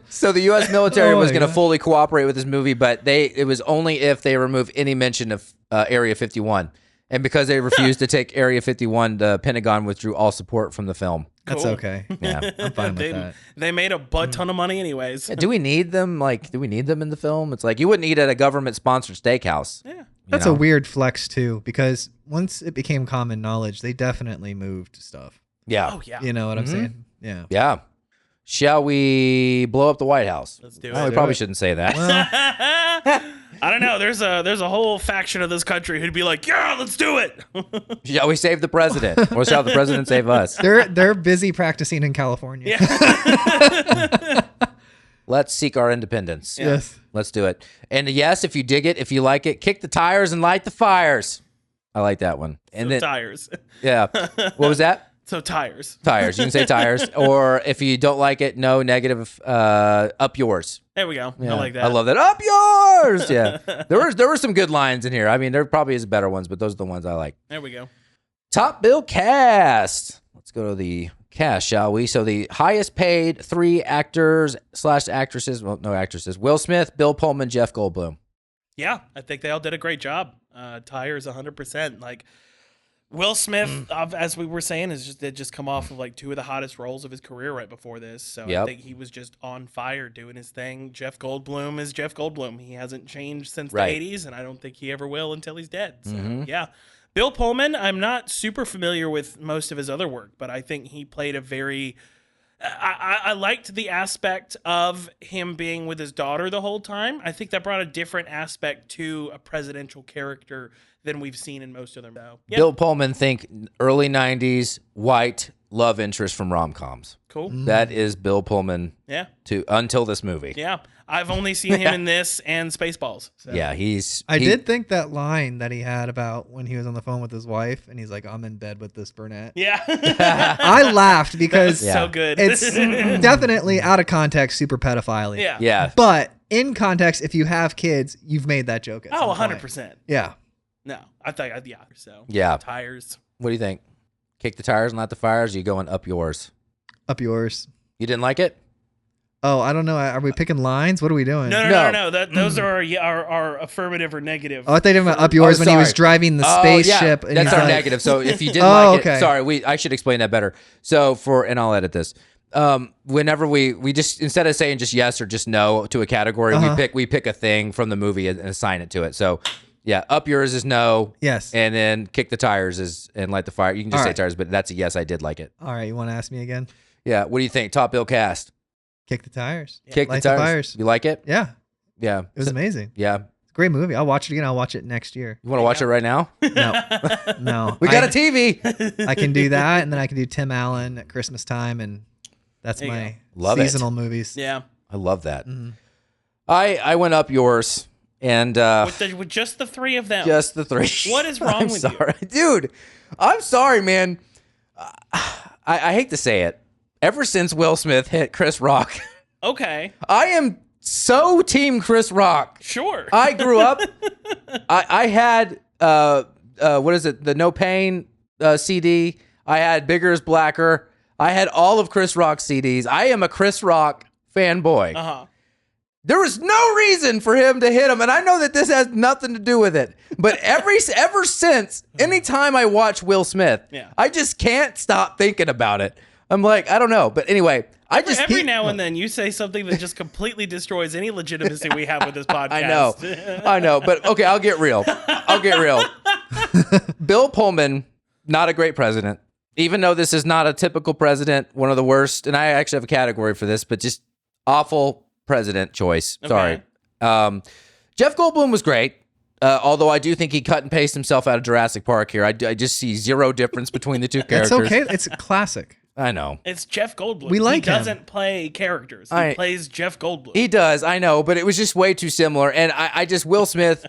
So the U.S. military was going to fully cooperate with this movie, but it was only if they remove any mention of Area 51. And because they refused to take Area 51, the Pentagon withdrew all support from the film. That's Cool. okay. Yeah. I'm fine with that. They made a butt ton of money anyways. Do we need them? Do we need them in the film? It's like you wouldn't eat at a government-sponsored steakhouse. Yeah. That's a weird flex, too, because once it became common knowledge, they definitely moved stuff. Yeah. Oh, yeah. You know what I'm saying? Yeah. Yeah. Shall we blow up the White House? Let's do Oh, it. we probably shouldn't say that. I don't know. There's a whole faction of this country who'd be like, yeah, let's do it. Shall we save the president? Or shall the president save us? They're busy practicing in California. Yeah. Let's seek our independence. Yes. Let's do it. And yes, if you dig it, if you like it, kick the tires and light the fires. I like that one. And then Tires. yeah. What was that? So tires. Tires. You can say tires. Or if you don't like it, no negative, up yours. There we go. Yeah. I like that. I love that. Up yours. Yeah. There were some good lines in here. I mean, there probably is better ones, but those are the ones I like. There we go. Top bill cast. Let's go to the cast, shall we? So the highest paid 3 actors/actresses. Well, no actresses. Will Smith, Bill Pullman, Jeff Goldblum. Yeah, I think they all did a great job. Tires 100%. Like Will Smith, as we were saying, did just come off of like 2 of the hottest roles of his career right before this. So I think he was just on fire doing his thing. Jeff Goldblum is Jeff Goldblum. He hasn't changed since the 80s, and I don't think he ever will until he's dead. So yeah, Bill Pullman, I'm not super familiar with most of his other work, but I think he played a very... I liked the aspect of him being with his daughter the whole time. I think that brought a different aspect to a presidential character than we've seen in most of them. So, yeah. Bill Pullman, think early 90s, white love interest from rom-coms. Cool. That is Bill Pullman until this movie. Yeah. I've only seen him in this and Spaceballs. So. Yeah, I did think that line that he had about when he was on the phone with his wife and he's like, I'm in bed with this brunette. Yeah. I laughed because so good. It's definitely out of context, super pedophile. Yeah. Yeah. But in context, if you have kids, you've made that joke. At some 100%. point. Yeah. No, I thought, yeah. So, yeah. Tires. What do you think? Kick the tires and not the fires? Or you going up yours? Up yours. You didn't like it? Oh, I don't know. Are we picking lines? What are we doing? No. Those are our affirmative or negative. Oh, I thought you were talking about up yours when he was driving the spaceship. Yeah. That's our negative. So if you didn't it, sorry, I should explain that better. So and I'll edit this. Whenever we just, instead of saying just yes or just no to a category, we pick a thing from the movie and assign it to it. So yeah, up yours is no. Yes. And then kick the tires and light the fire. You can just say tires, but that's a yes. I did like it. All right. You want to ask me again? Yeah. What do you think? Top bill cast. Kick the tires. Kick the tires. You like it? Yeah. Yeah. It was amazing. Yeah. It's a great movie. I'll watch it again. I'll watch it next year. You want to watch it right now? No. We got a TV. I can do that, and then I can do Tim Allen at Christmas time, and that's my seasonal movies. Yeah. I love that. Mm-hmm. I went up yours, and with just the three of them. Just the three. What is wrong with you? Dude, I'm sorry, man. I hate to say it. Ever since Will Smith hit Chris Rock, okay, I am so team Chris Rock. Sure. I grew up. I had what is it? The No Pain CD. I had Bigger is Blacker. I had all of Chris Rock's CDs. I am a Chris Rock fanboy. Uh-huh. There was no reason for him to hit him, and I know that this has nothing to do with it. But ever since, anytime I watch Will Smith, I just can't stop thinking about it. I'm like, I don't know. But anyway, every now and then you say something that just completely destroys any legitimacy we have with this podcast. I know. But okay, I'll get real. Bill Pullman, not a great president. Even though this is not a typical president, one of the worst, and I actually have a category for this, but just awful president choice. Okay. Sorry. Jeff Goldblum was great. Although I do think he cut and pasted himself out of Jurassic Park here. I just see zero difference between the two characters. It's okay. It's classic. I know. It's Jeff Goldblum. We like him. He doesn't play characters. He plays Jeff Goldblum. He does, I know, but it was just way too similar. And I just, Will Smith,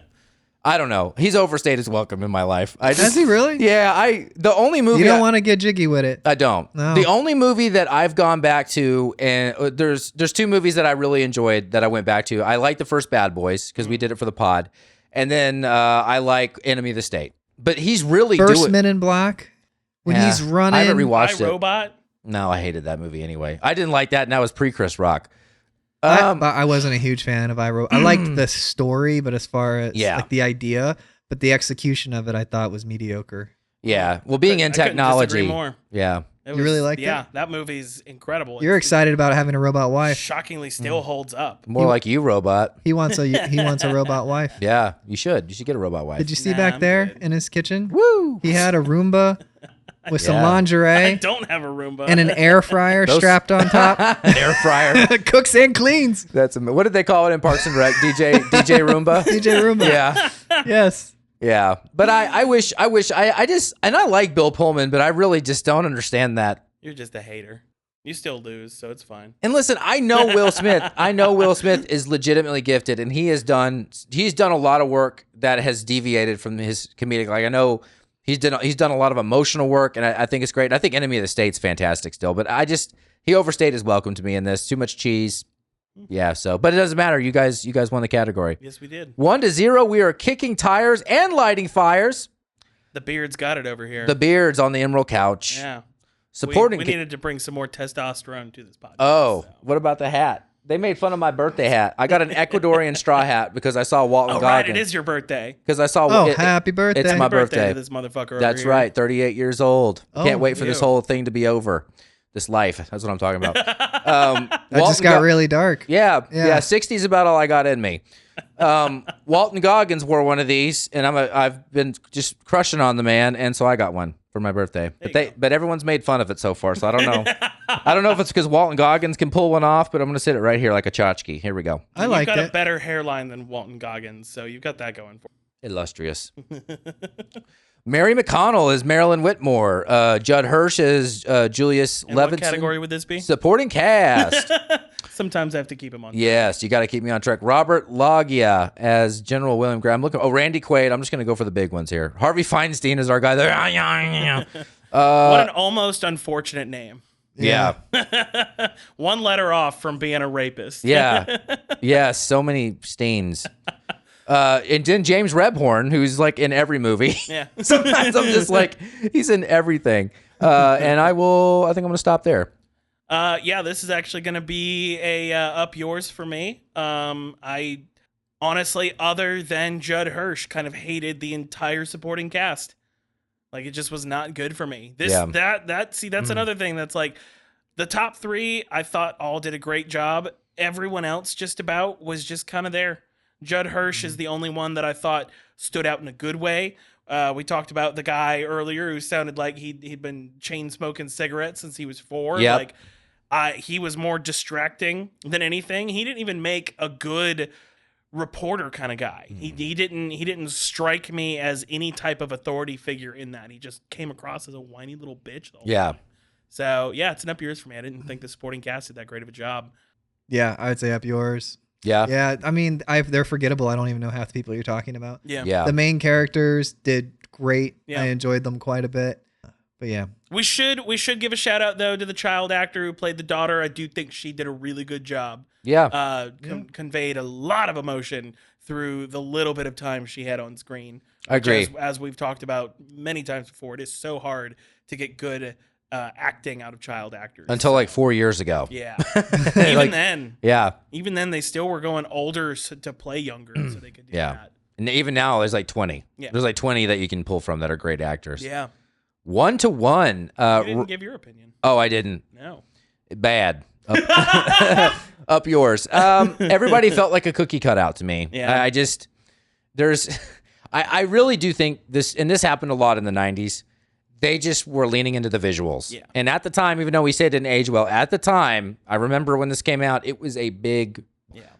I don't know. He's overstayed his welcome in my life. Has he really? Yeah, the only movie... You don't want to get jiggy with it. I don't. No. The only movie that I've gone back to, and there's two movies that I really enjoyed that I went back to. I like the first Bad Boys, because we did it for the pod. And then I like Enemy of the State. But he's really First Men in Black, when he's running... I haven't rewatched it. iRobot? No, I hated that movie anyway. I didn't like that, and that was pre-Chris Rock. I wasn't a huge fan of iRobot. I liked the story, but as far as like the idea, but the execution of it, I thought was mediocre. Yeah, well, being in technology, disagree more. Yeah, you really liked it? Yeah, that movie's incredible. You're excited about having a robot wife. Shockingly, still holds up. More like you, robot. He wants a robot wife. Yeah, you should. You should get a robot wife. Did you see back I'm there good. in his kitchen? Woo! He had a Roomba with some I lingerie. Don't have a Roomba. And an air fryer strapped on top. An air fryer. Cooks and cleans. What did they call it in Parks and Rec? DJ Roomba? DJ Roomba. Yeah. Yes. Yeah. But I wish I just, and I like Bill Pullman, but I really just don't understand that. You're just a hater. You still lose, so it's fine. And listen, I know Will Smith. I know Will Smith is legitimately gifted, and he's done a lot of work that has deviated from his comedic. Like, I know he's done a lot of emotional work, and I think it's great. I think Enemy of the State's fantastic still, but he overstayed his welcome to me in this. Too much cheese. Yeah, but it doesn't matter. You guys won the category. Yes, we did. 1-0. We are kicking tires and lighting fires. The beard's got it over here. The beard's on the Emerald couch. Yeah. Supporting. We needed to bring some more testosterone to this podcast. Oh, what about the hat? They made fun of my birthday hat. I got an Ecuadorian straw hat because I saw Walton Goggins. Right, it is your birthday. Because I saw. Happy birthday! It's my birthday. To this motherfucker. That's over right. Here. 38 years old. Can't wait for ew. this whole thing to be over. This life. That's what I'm talking about. That just got really dark. Yeah. 60's about all I got in me. Walton Goggins wore one of these, and I've been just crushing on the man, and so I got one for my birthday. But everyone's made fun of it so far, so I don't know. I don't know if it's because Walton Goggins can pull one off, but I'm going to sit it right here like a tchotchke. Here we go. You've got a better hairline than Walton Goggins, so you've got that going for you. Illustrious. Mary McConnell is Marilyn Whitmore. Judd Hirsch is Julius And Levinson. what category would this be? Supporting cast. Sometimes I have to keep him on. Yes, you got to keep me on track. Robert Loggia as General William Graham. Randy Quaid. I'm just going to go for the big ones here. Harvey Feinstein is our guy there. What an almost unfortunate name. Yeah. One letter off from being a rapist. Yeah. Yeah, so many stains. And then James Rebhorn, who's like in every movie. Yeah. Sometimes I'm just like, he's in everything. And I think I'm going to stop there. Yeah, this is actually going to be a up yours for me. I honestly, other than Judd Hirsch, kind of hated the entire supporting cast. Like, it just was not good for me. That's another thing that's like, the top three, I thought all did a great job. Everyone else just about was just kind of there. Judd Hirsch is the only one that I thought stood out in a good way. We talked about the guy earlier who sounded like he'd been chain smoking cigarettes since he was 4. Yep. Like, he was more distracting than anything. He didn't even make a good reporter kind of guy. He didn't strike me as any type of authority figure in that. He just came across as a whiny little bitch the whole time. So yeah, it's an up yours for me. I didn't think the supporting cast did that great of a job. Yeah, I would say up yours. Yeah. Yeah, I mean, they're forgettable. I don't even know half the people you're talking about. Yeah. The main characters did great. Yeah. I enjoyed them quite a bit. But yeah. We should give a shout out though to the child actor who played the daughter. I do think she did a really good job. Yeah. Conveyed a lot of emotion through the little bit of time she had on screen. I agree. As we've talked about many times before, it is so hard to get good acting out of child actors. Until like 4 years ago. Yeah. Even then, they still were going older to play younger, so they could do that. And even now, there's like 20. Yeah. There's like 20 that you can pull from that are great actors. Yeah. 1-to-1. You didn't give your opinion. Oh, I didn't. No. Bad. Up yours. Everybody felt like a cookie cutout to me. Yeah. I really do think this, and this happened a lot in the 90s. They just were leaning into the visuals. Yeah. And at the time, even though we say it didn't age well, at the time, I remember when this came out, it was a big,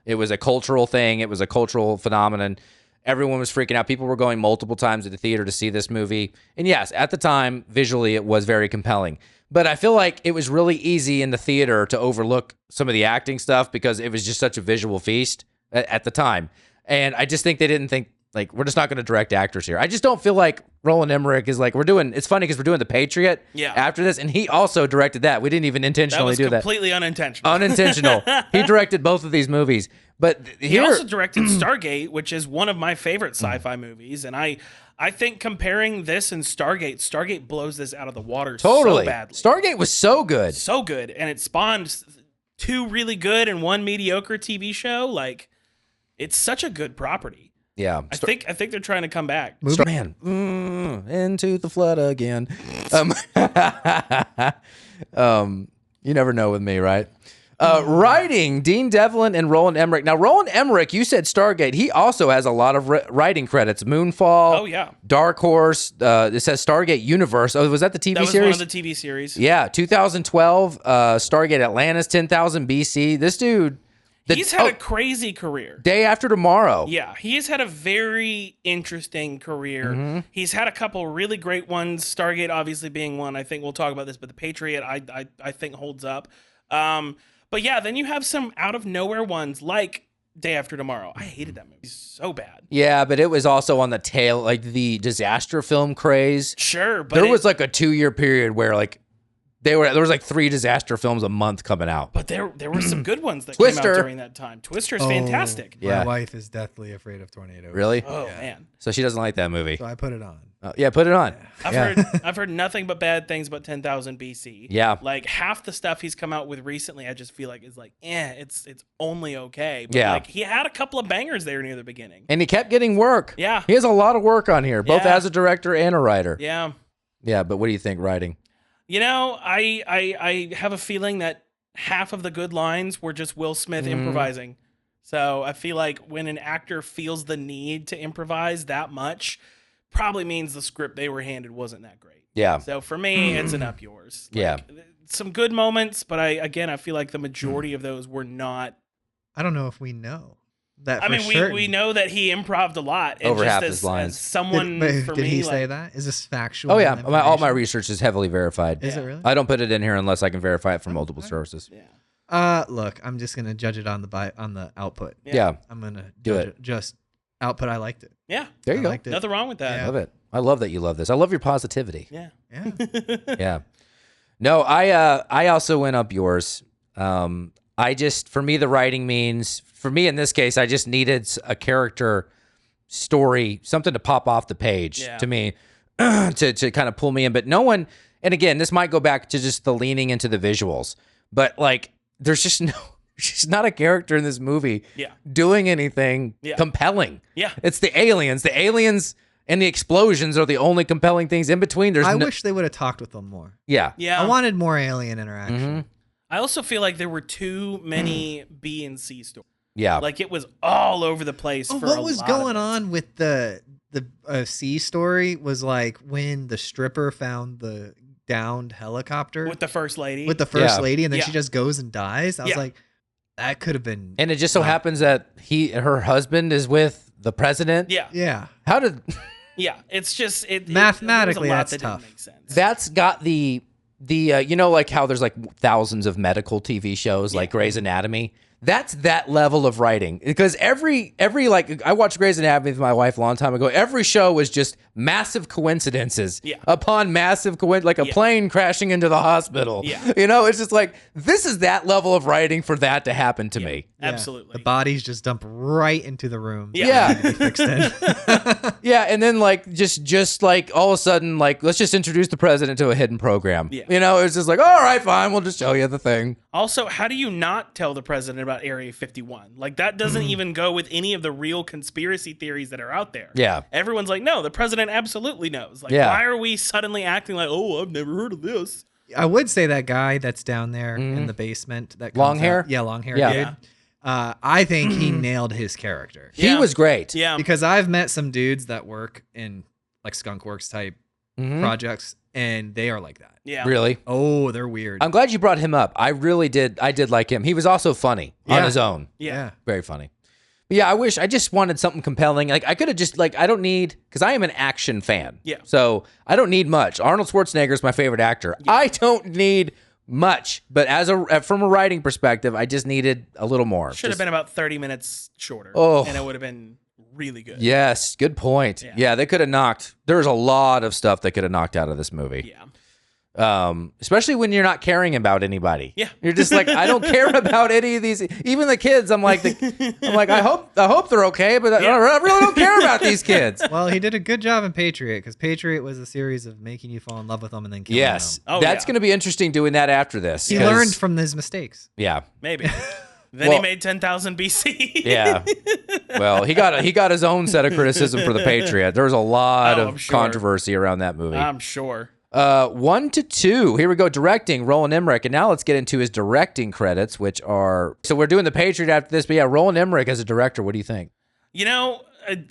it was a cultural thing. It was a cultural phenomenon. Everyone was freaking out. People were going multiple times to the theater to see this movie. And yes, at the time, visually, it was very compelling. But I feel like it was really easy in the theater to overlook some of the acting stuff because it was just such a visual feast at the time. And I just think they didn't think, like, we're just not going to direct actors here. I just don't feel like Roland Emmerich is like, it's funny because we're doing The Patriot after this, and he also directed that. We didn't even intentionally do that. That was completely unintentional. Unintentional. He directed both of these movies. But he also directed Stargate, which is one of my favorite sci-fi movies, and I think comparing this and Stargate blows this out of the water so badly. Stargate was so good. So good, and it spawned 2 really good and 1 mediocre TV show. Like, it's such a good property. Yeah, I think they're trying to come back. Man, into the flood again. You never know with me, right? Writing, Dean Devlin and Roland Emmerich. Now, Roland Emmerich, you said Stargate. He also has a lot of writing credits. Moonfall. Oh, yeah. Dark Horse. It says Stargate Universe. Oh, was that the TV series? That was one of the TV series. Yeah, 2012. Stargate Atlantis, 10,000 BC. This dude. He's had a crazy career. Day After Tomorrow. Yeah, he has had a very interesting career. Mm-hmm. He's had a couple really great ones. Stargate obviously being one. I think we'll talk about this, but The Patriot I think holds up. But yeah, then you have some out of nowhere ones like Day After Tomorrow. I hated that movie so bad. Yeah, but it was also on the tail, like the disaster film craze. Sure, but there was like a 2-year period where like there was like 3 disaster films a month coming out. But there were some good ones that Twister. came out during that time. Twister's fantastic. My wife is deathly afraid of tornadoes. Really? Oh, man. So she doesn't like that movie. So I put it on. Yeah, put it on. I've heard nothing but bad things about 10,000 BC. Yeah. Like half the stuff he's come out with recently, I just feel like is like, it's only okay. But like he had a couple of bangers there near the beginning. And he kept getting work. Yeah. He has a lot of work on here, both as a director and a writer. Yeah. Yeah, but what do you think writing? You know, I have a feeling that half of the good lines were just Will Smith improvising. So I feel like when an actor feels the need to improvise that much, probably means the script they were handed wasn't that great. Yeah. So for me, it's an up yours. Yeah. Some good moments, but I feel like the majority of those were not. I don't know if we know that. I mean, we know that he improved a lot. And Over just half as, his lines. As someone Did me, he like, say that? Is this factual? Oh yeah, all my information? research is heavily verified. Is it really? I don't put it in here unless I can verify it from multiple sources. Yeah. Look, I'm just gonna judge it on the output. Yeah. I'm gonna Do judge it. Just output. I liked it. Yeah. There you I go. liked it. Nothing wrong with that. I love it. I love that you love this. I love your positivity. Yeah. Yeah. Yeah. No, I also went up yours. For me, the writing means, for me in this case, I just needed a character story, something to pop off the page to me to kind of pull me in. But no one, and again, this might go back to just the leaning into the visuals, but like, there's just she's not a character in this movie doing anything compelling. Yeah. It's the aliens. The aliens and the explosions are the only compelling things in between. I wish they would have talked with them more. Yeah. Yeah. I wanted more alien interaction. Mm-hmm. I also feel like there were too many B and C stories. Yeah. Like it was all over the place. For What a was lot going of it. on with the C story was like when the stripper found the downed helicopter with the first lady? with the first Yeah. lady, and then Yeah. she just goes and dies. I was Yeah. like, that could have been. And it just so happens that her husband is with the president. Yeah. Yeah, How did Yeah. It's just Mathematically, there was a lot that's that tough. Didn't make sense. that's got the you know, like how there's like thousands of medical TV shows like Grey's Anatomy. That's that level of writing, because every like, I watched Grey's Anatomy with my wife a long time ago. Every show was just massive coincidences upon massive like a plane crashing into the hospital. Yeah. You know, it's just like, this is that level of writing for that to happen to me. Yeah. Absolutely. The bodies just dump right into the room. Yeah. To be fixed in. Yeah, and then like just like all of a sudden, like, let's just introduce the president to a hidden program. Yeah. You know, it's just like, all right, fine, we'll just show you the thing. Also, how do you not tell the president about Area 51? Like, that doesn't even go with any of the real conspiracy theories that are out there. Yeah. Everyone's like, no, the president absolutely knows. Like, Yeah. why are we suddenly acting like, oh, I've never heard of this? I would say that guy that's down there in the basement, that Long comes hair? out- yeah, long hair. Yeah. Dude. I think he nailed his character. He was great. Yeah. Because I've met some dudes that work in like Skunk Works type projects, and they are like that. Yeah. Really. Oh, they're weird. I'm glad you brought him up. I really did. I did like him. He was also funny on Yeah. his own. Yeah. Very funny. But yeah, I just wanted something compelling. Like, I could have just, like, I don't need, because I am an action fan. Yeah. So I don't need much. Arnold Schwarzenegger is my favorite actor. Yeah. I don't need much, but from a writing perspective, I just needed a little more. Should have been about 30 minutes shorter. Oh. And it would have been really good. Yes, good point. Yeah, they could have knocked. There's a lot of stuff they could have knocked out of this movie. Yeah. Especially when you're not caring about anybody. Yeah. You're just like, I don't care about any of these. Even the kids, I'm like, I hope they're okay, but I really don't care about these kids. Well, he did a good job in Patriot, because Patriot was a series of making you fall in love with them and then killing Yes, them. Oh, that's yeah. going to be interesting doing that after this. He 'cause- learned from his mistakes. Yeah. Maybe. Then Well- he made 10,000 BC. Yeah. Well, he got his own set of criticism for the Patriot. There was a lot I'm of sure. controversy around that movie. I'm sure. 1 to 2. Here we go. Directing, Roland Emmerich. And now let's get into his directing credits, which are... So we're doing The Patriot after this, but yeah, Roland Emmerich as a director, what do you think? You know,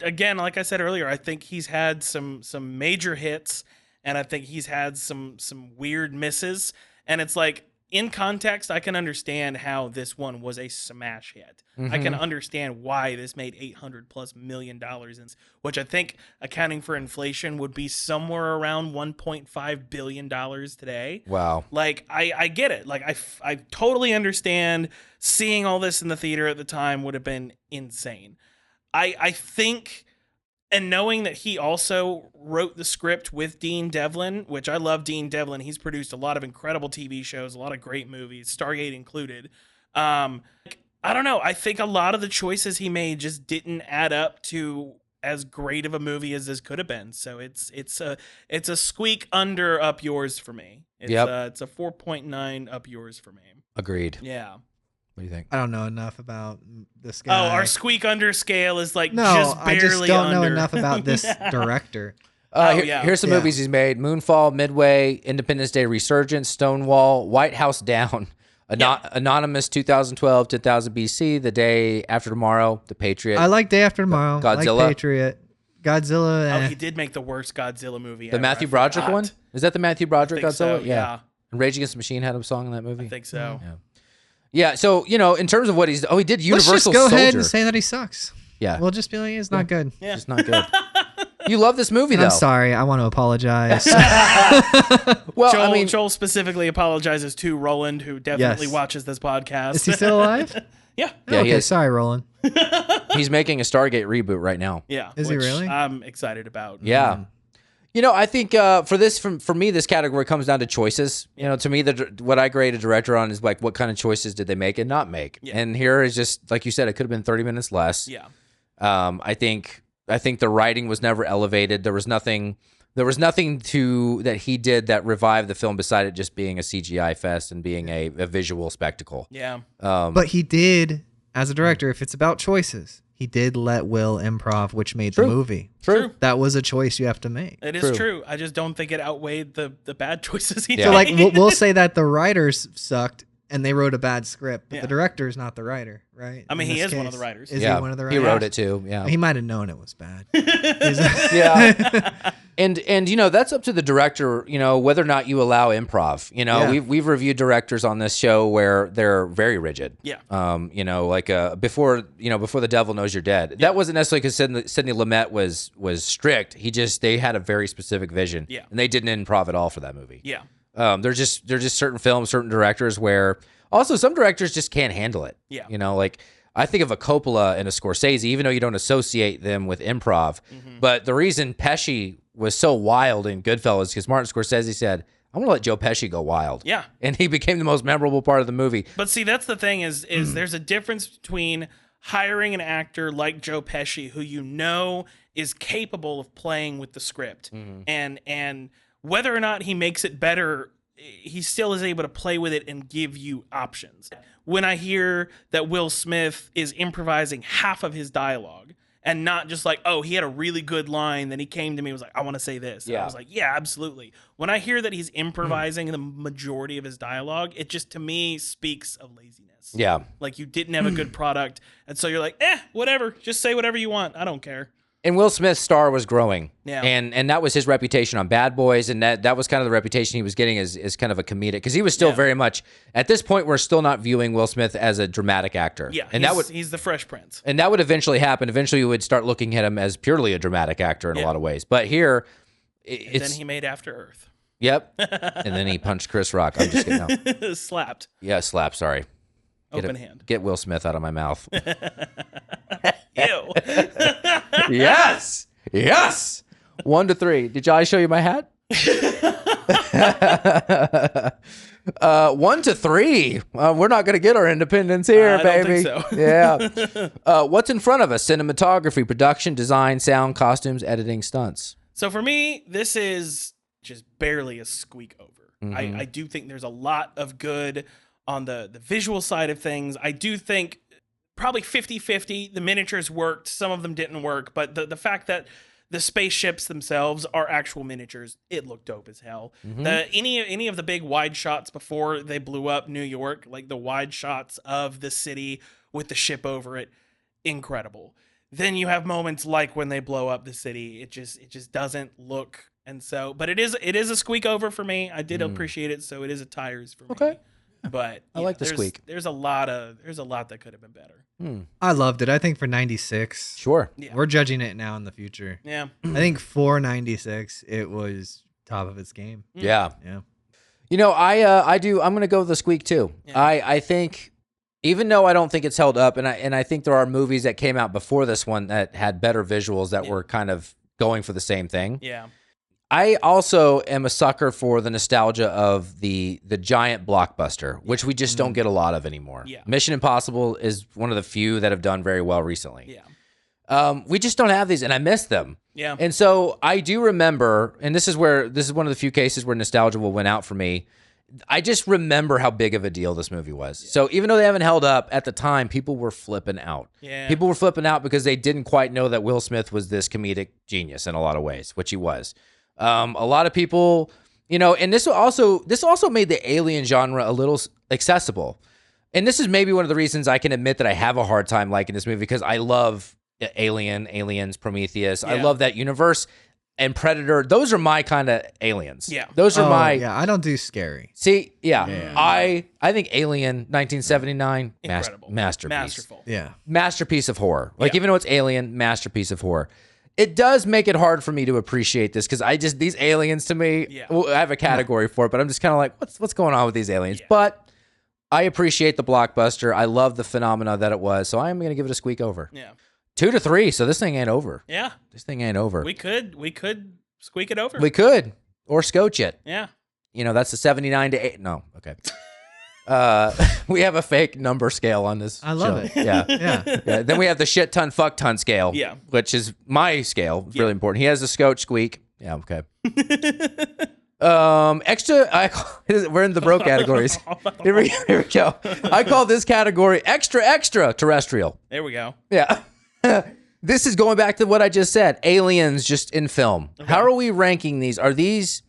again, like I said earlier, I think he's had some major hits, and I think he's had some weird misses. And it's like, in context, I can understand how this one was a smash hit. I can understand why this made $800+ million, which I think, accounting for inflation, would be somewhere around $1.5 billion today. Wow. Like, I get it. Like, I totally understand seeing all this in the theater at the time would have been insane. I think, and knowing that he also wrote the script with Dean Devlin, which I love Dean Devlin. He's produced a lot of incredible TV shows, a lot of great movies, Stargate included. I don't know. I think a lot of the choices he made just didn't add up to as great of a movie as this could have been. So it's a squeak under up yours for me. It's a 4.9 up yours for me. Agreed. Yeah. What do you think? I don't know enough about this guy. Oh, our squeak under scale is like no, just I barely just don't know under. enough about this director. Here's some movies he's made: Moonfall, Midway, Independence Day Resurgence, Stonewall, White House Down, Anonymous 2012, 2000 BC, The Day After Tomorrow, The Patriot. I like Day After Tomorrow. Godzilla. I like Patriot. Godzilla. Oh, he did make the worst Godzilla movie The ever. Matthew Broderick one? Is that the Matthew Broderick think Godzilla? so, yeah. And Rage Against the Machine had a song in that movie? I think so. Yeah, so, in terms of what he did Universal Let's just go Soldier. ahead and say that he sucks. Yeah. We'll just be like, it's not good. Yeah. It's not good. You love this movie, though. I'm sorry. I want to apologize. Well, Joel specifically apologizes to Roland, who definitely Yes. watches this podcast. Is he still alive? Yeah. Yeah, he Okay, is. sorry, Roland. He's making a Stargate reboot right now. Yeah. Is he which really? I'm excited about. Yeah. I think for me, this category comes down to choices. To me, what I grade a director on is like, what kind of choices did they make and not make? Yeah. And here is just, like you said, it could have been 30 minutes less. Yeah. I think the writing was never elevated. There was nothing that he did that revived the film beside it just being a CGI fest and being a visual spectacle. Yeah. But he did, as a director, if it's about choices, he did let Will improv, which made the movie. True. That was a choice you have to make. It is true. I just don't think it outweighed the bad choices he Yeah. made. So, like, we'll say that the writers sucked and they wrote a bad script, but Yeah. the director is not the writer, right? I mean, In he this is one of case. the writers. Is Yeah. he one of the He writers? wrote it too. Yeah. He might have known it was bad. Yeah. And that's up to the director, whether or not you allow improv. Yeah. We've reviewed directors on this show where they're very rigid. Yeah. Before The Devil Knows You're Dead. That wasn't necessarily because Sidney Lumet was strict. They had a very specific vision. Yeah. And they didn't improv at all for that movie. Yeah. There's just certain films, certain directors where also some directors just can't handle it. Yeah. Like I think of a Coppola and a Scorsese, even though you don't associate them with improv. Mm-hmm. But the reason Pesci was so wild in Goodfellas because Martin Scorsese said, I'm going to let Joe Pesci go wild. Yeah. And he became the most memorable part of the movie. But see, that's the thing is there's a difference between hiring an actor like Joe Pesci, who is capable of playing with the script, and whether or not he makes it better, he still is able to play with it and give you options. When I hear that Will Smith is improvising half of his dialogue and not just like, oh, he had a really good line, then he came to me and was like, I want to say this. And I was like, yeah, absolutely. When I hear that he's improvising the majority of his dialogue, it just to me speaks of laziness. Yeah. Like you didn't have a good product, and so you're like, whatever, just say whatever you want. I don't care. And Will Smith's star was growing. Yeah. And that was his reputation on Bad Boys, and that was kind of the reputation he was getting as kind of a comedic, because he was still very much, at this point, we're still not viewing Will Smith as a dramatic actor. Yeah, and he's the Fresh Prince. And that would eventually happen. Eventually, you would start looking at him as purely a dramatic actor in a lot of ways. But here, it's... Then he made After Earth. Yep. And then he punched Chris Rock. I'm just kidding. No. Slapped. Yeah, slap, sorry. Open hand. Get Will Smith out of my mouth. Ew. Yes. Yes. 1 to 3. Did I show you my hat? 1 to 3. We're not going to get our independence here, I baby. don't think so. Yeah. What's in front of us? Cinematography, production, design, sound, costumes, editing, stunts. So for me, this is just barely a squeak over. I do think there's a lot of good on the visual side of things. I do think probably 50-50. The miniatures worked. Some of them didn't work. But the fact that the spaceships themselves are actual miniatures, it looked dope as hell. Any of the big wide shots before they blew up New York, like the wide shots of the city with the ship over it, incredible. Then you have moments like when they blow up the city. It just doesn't look. And so, but it is a squeak over for me. I did appreciate it, so it is a tires for me. Okay. But I like the squeak. There's a lot that could have been better. I loved it. I think for 96, Sure. Yeah. we're judging it now in the future. Yeah. I think for 96, it was top of its game. Yeah. Yeah. I'm going to go with the squeak too. Yeah. I think, even though I don't think it's held up, and I think there are movies that came out before this one that had better visuals that were kind of going for the same thing. Yeah. I also am a sucker for the nostalgia of the giant blockbuster, which we just don't get a lot of anymore. Yeah. One Impossible is one of the few that have done very well recently. Yeah. We just don't have these, and I miss them. Yeah. And so I do remember, and this is one of the few cases where nostalgia will win out for me. I just remember how big of a deal this movie was. Yeah. So even though they haven't held up, at the time, people were flipping out. Yeah. People were flipping out because they didn't quite know that Will Smith was this comedic genius in a lot of ways, which he was. A lot of people, You know, and this also made the alien genre a little accessible. And this is maybe one of the reasons I can admit that I have a hard time liking this movie, because I love Aliens, Prometheus. I love that universe. And Predator, those are my kind of aliens. Yeah. Those are my... Yeah, I don't do scary. See, I think Alien 1979, Incredible. Masterpiece. Masterful. Yeah. Masterpiece of horror. Like, even though it's Alien, masterpiece of horror. It does make it hard for me to appreciate this, because these aliens to me, well, I have a category for it, but I'm just kind of like, what's going on with these aliens? Yeah. But I appreciate the blockbuster. I love the phenomena that it was, so I'm going to give it a squeak over. Yeah. 2 to 3, so this thing ain't over. Yeah. This thing ain't over. We could squeak it over. We could. Or scotch it. Yeah. You know, that's a 79 to 8. No, okay. We have a fake number scale on this. I love it. Yeah. Yeah. Then we have the shit ton, fuck ton scale. Yeah. Which is my scale. It's really important. He has the scotch squeak. Yeah, okay. We're in the bro categories. Here we go. I call this category extra terrestrial. There we go. Yeah. This is going back to what I just said. Aliens just in film. Okay. How are we ranking these? Are these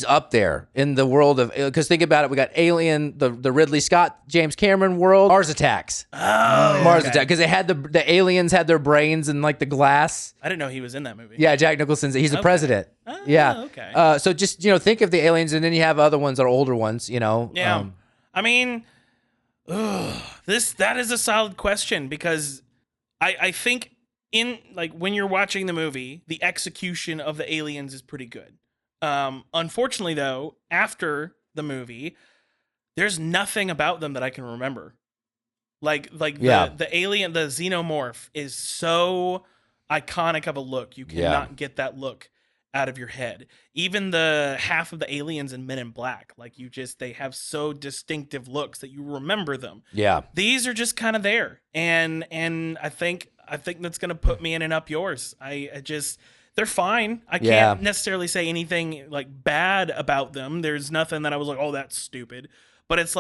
up there in the world of, because think about it, we got Alien, the Ridley Scott, James Cameron world, Mars Attacks. Mars Attacks, because they had the aliens had their brains in like the glass. I didn't know he was in that movie. Yeah, Jack Nicholson's, he's the president. Yeah. Okay. So just, think of the aliens, and then you have other ones that are older ones, Yeah. I mean, that is a solid question, because I think in like when you're watching the movie, the execution of the aliens is pretty good. Unfortunately, though, after the movie, there's nothing about them that I can remember. The alien, the xenomorph is so iconic of a look. You cannot get that look out of your head. Even the half of the aliens in Men in Black, they have so distinctive looks that you remember them. Yeah. These are just kind of there. And I think that's going to put me in and up yours. They're fine. I can't necessarily say anything bad about them. There's nothing that I was like, oh, that's stupid. But it's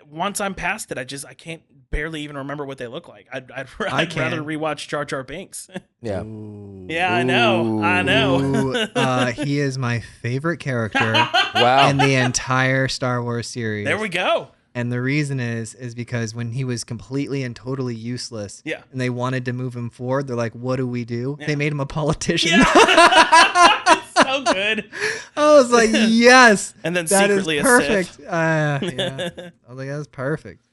once I'm past it, I can't barely even remember what they look like. I'd rather rewatch Jar Jar Binks. Yeah. Yeah, I know. He is my favorite character Wow. in the entire Star Wars series. There we go. And the reason is because when he was completely and totally useless, and they wanted to move him forward, they're like, "What do we do?" Yeah. They made him a politician. Yeah. So good. I was like, "Yes!" And then that secretly is perfect. I was like, "That's perfect."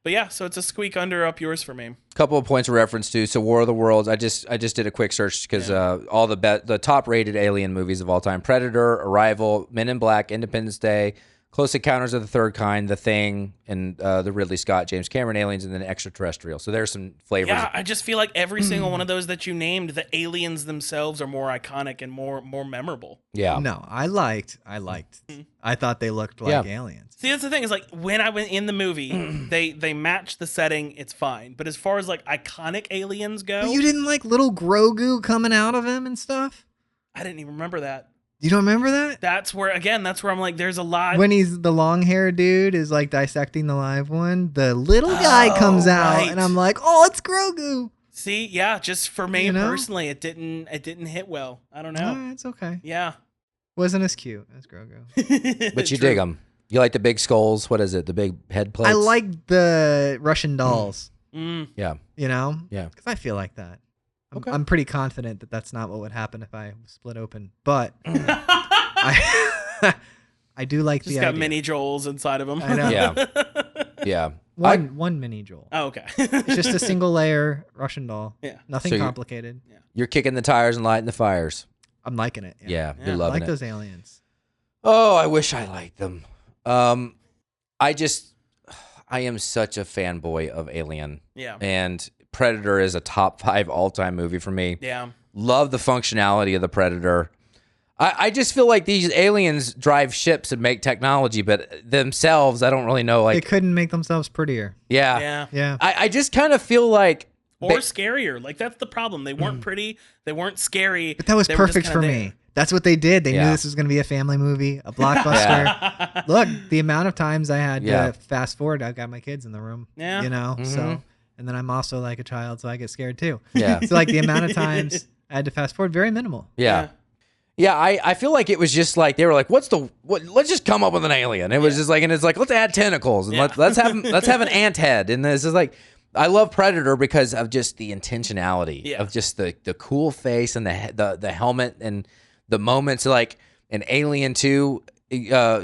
But yeah, so it's a squeak under up yours for me. Couple of points of reference to War of the Worlds. I just did a quick search because all the top rated alien movies of all time: Predator, Arrival, Men in Black, Independence Day, Close Encounters of the Third Kind, The Thing, and the Ridley Scott, James Cameron aliens, and then Extraterrestrial. So there's some flavors. Yeah, I just feel like every single one of those that you named, the aliens themselves are more iconic and more memorable. Yeah. No, I liked. I thought they looked like aliens. See, that's the thing, is when I went in the movie, they match the setting, it's fine. But as far as iconic aliens go, But you didn't like little Grogu coming out of him and stuff? I didn't even remember that. You don't remember that? That's where I'm like, there's a lot. When he's the long hair dude is dissecting the live one, the little guy comes out, and I'm like, oh, it's Grogu. See, yeah, just for me personally, it didn't hit well. I don't know. It's okay. Yeah, wasn't as cute as Grogu. But you dig them. You like the big skulls. What is it? The big head plates. I like the Russian dolls. Yeah. Yeah, because I feel like that. I'm pretty confident that that's not what would happen if I split open, but I do like just the got idea. mini Joels inside of them. I know. Yeah. One mini Joel. Oh, okay. It's just a single layer Russian doll. Yeah. Nothing So complicated. You're kicking the tires and lighting the fires. I'm liking it. Yeah, Yeah. you're I loving like it. those aliens. Oh, I wish I liked them. I am such a fanboy of Alien. Yeah. And Predator is a top 5 all-time movie for me. Yeah. Love the functionality of the Predator. I just feel like these aliens drive ships and make technology, but themselves, I don't really know. They couldn't make themselves prettier. Yeah. Yeah. I just kind of feel like... Or scarier. That's the problem. They weren't pretty. They weren't scary. But that was perfect for me. That's what they did. They knew Yeah. this was going to be a family movie, a blockbuster. Look, the amount of times I had to fast forward, I got my kids in the room. Yeah. So, and then I'm also like a child, so I get scared too. Yeah. So the amount of times I had to fast forward, very minimal. Yeah. Yeah, I feel like it was just like they were like, let's just come up with an alien. It was just like, and it's like, let's add tentacles and let's have an ant head. And this is like, I love Predator because of just the intentionality of just the cool face and the helmet and the moments like an Alien 2.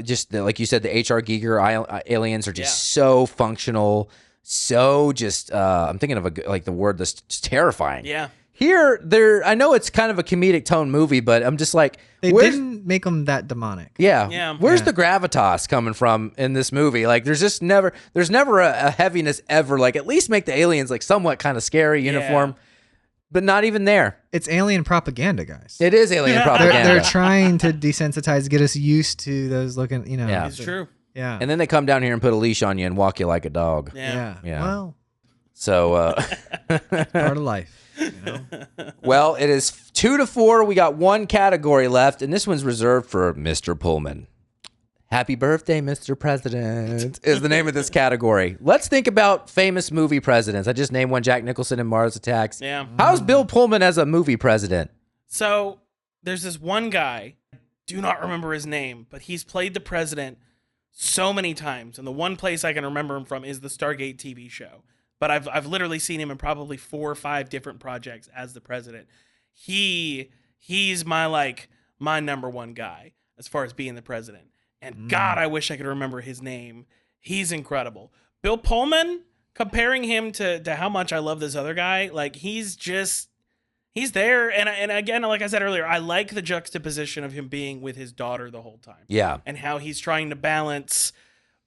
Just like you said, the H.R. Giger aliens are just so functional, so just I'm thinking of the word that's just terrifying. Yeah. Here, I know it's kind of a comedic tone movie, but I'm just like, they didn't make them that demonic. Yeah. Where's the gravitas coming from in this movie? Like, there's never a heaviness ever. Like, at least make the aliens like somewhat kind of scary, uniform, but not even there. It's alien propaganda, guys. It is alien propaganda. They're trying to desensitize, get us used to those looking, Yeah. It's true. Yeah. And then they come down here and put a leash on you and walk you like a dog. Yeah. Well, So, part of life. well, it is 2-4. We got one category left, and this one's reserved for Mr. Pullman. Happy birthday, Mr. President, is the name of this category. Let's think about famous movie presidents. I just named one, Jack Nicholson in Mars Attacks. Yeah. How's Bill Pullman as a movie president? So there's this one guy, do not remember his name, but he's played the president so many times. And the one place I can remember him from is the Stargate TV show. But I've literally seen him in probably 4 or 5 different projects as the president. He's my number one guy as far as being the president. And God, I wish I could remember his name. He's incredible. Bill Pullman, comparing him to how much I love this other guy, like he's there. And again, like I said earlier, I like the juxtaposition of him being with his daughter the whole time. Yeah. And how he's trying to balance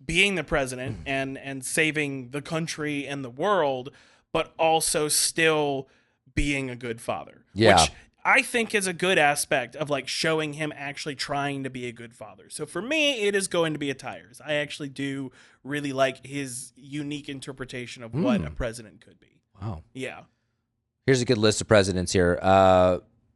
being the president and saving the country and the world, but also still being a good father. Yeah. Which I think is a good aspect of like showing him actually trying to be a good father. So for me, it is going to be a tires. I actually do really like his unique interpretation of what a president could be. Wow. Yeah. Here's a good list of presidents here.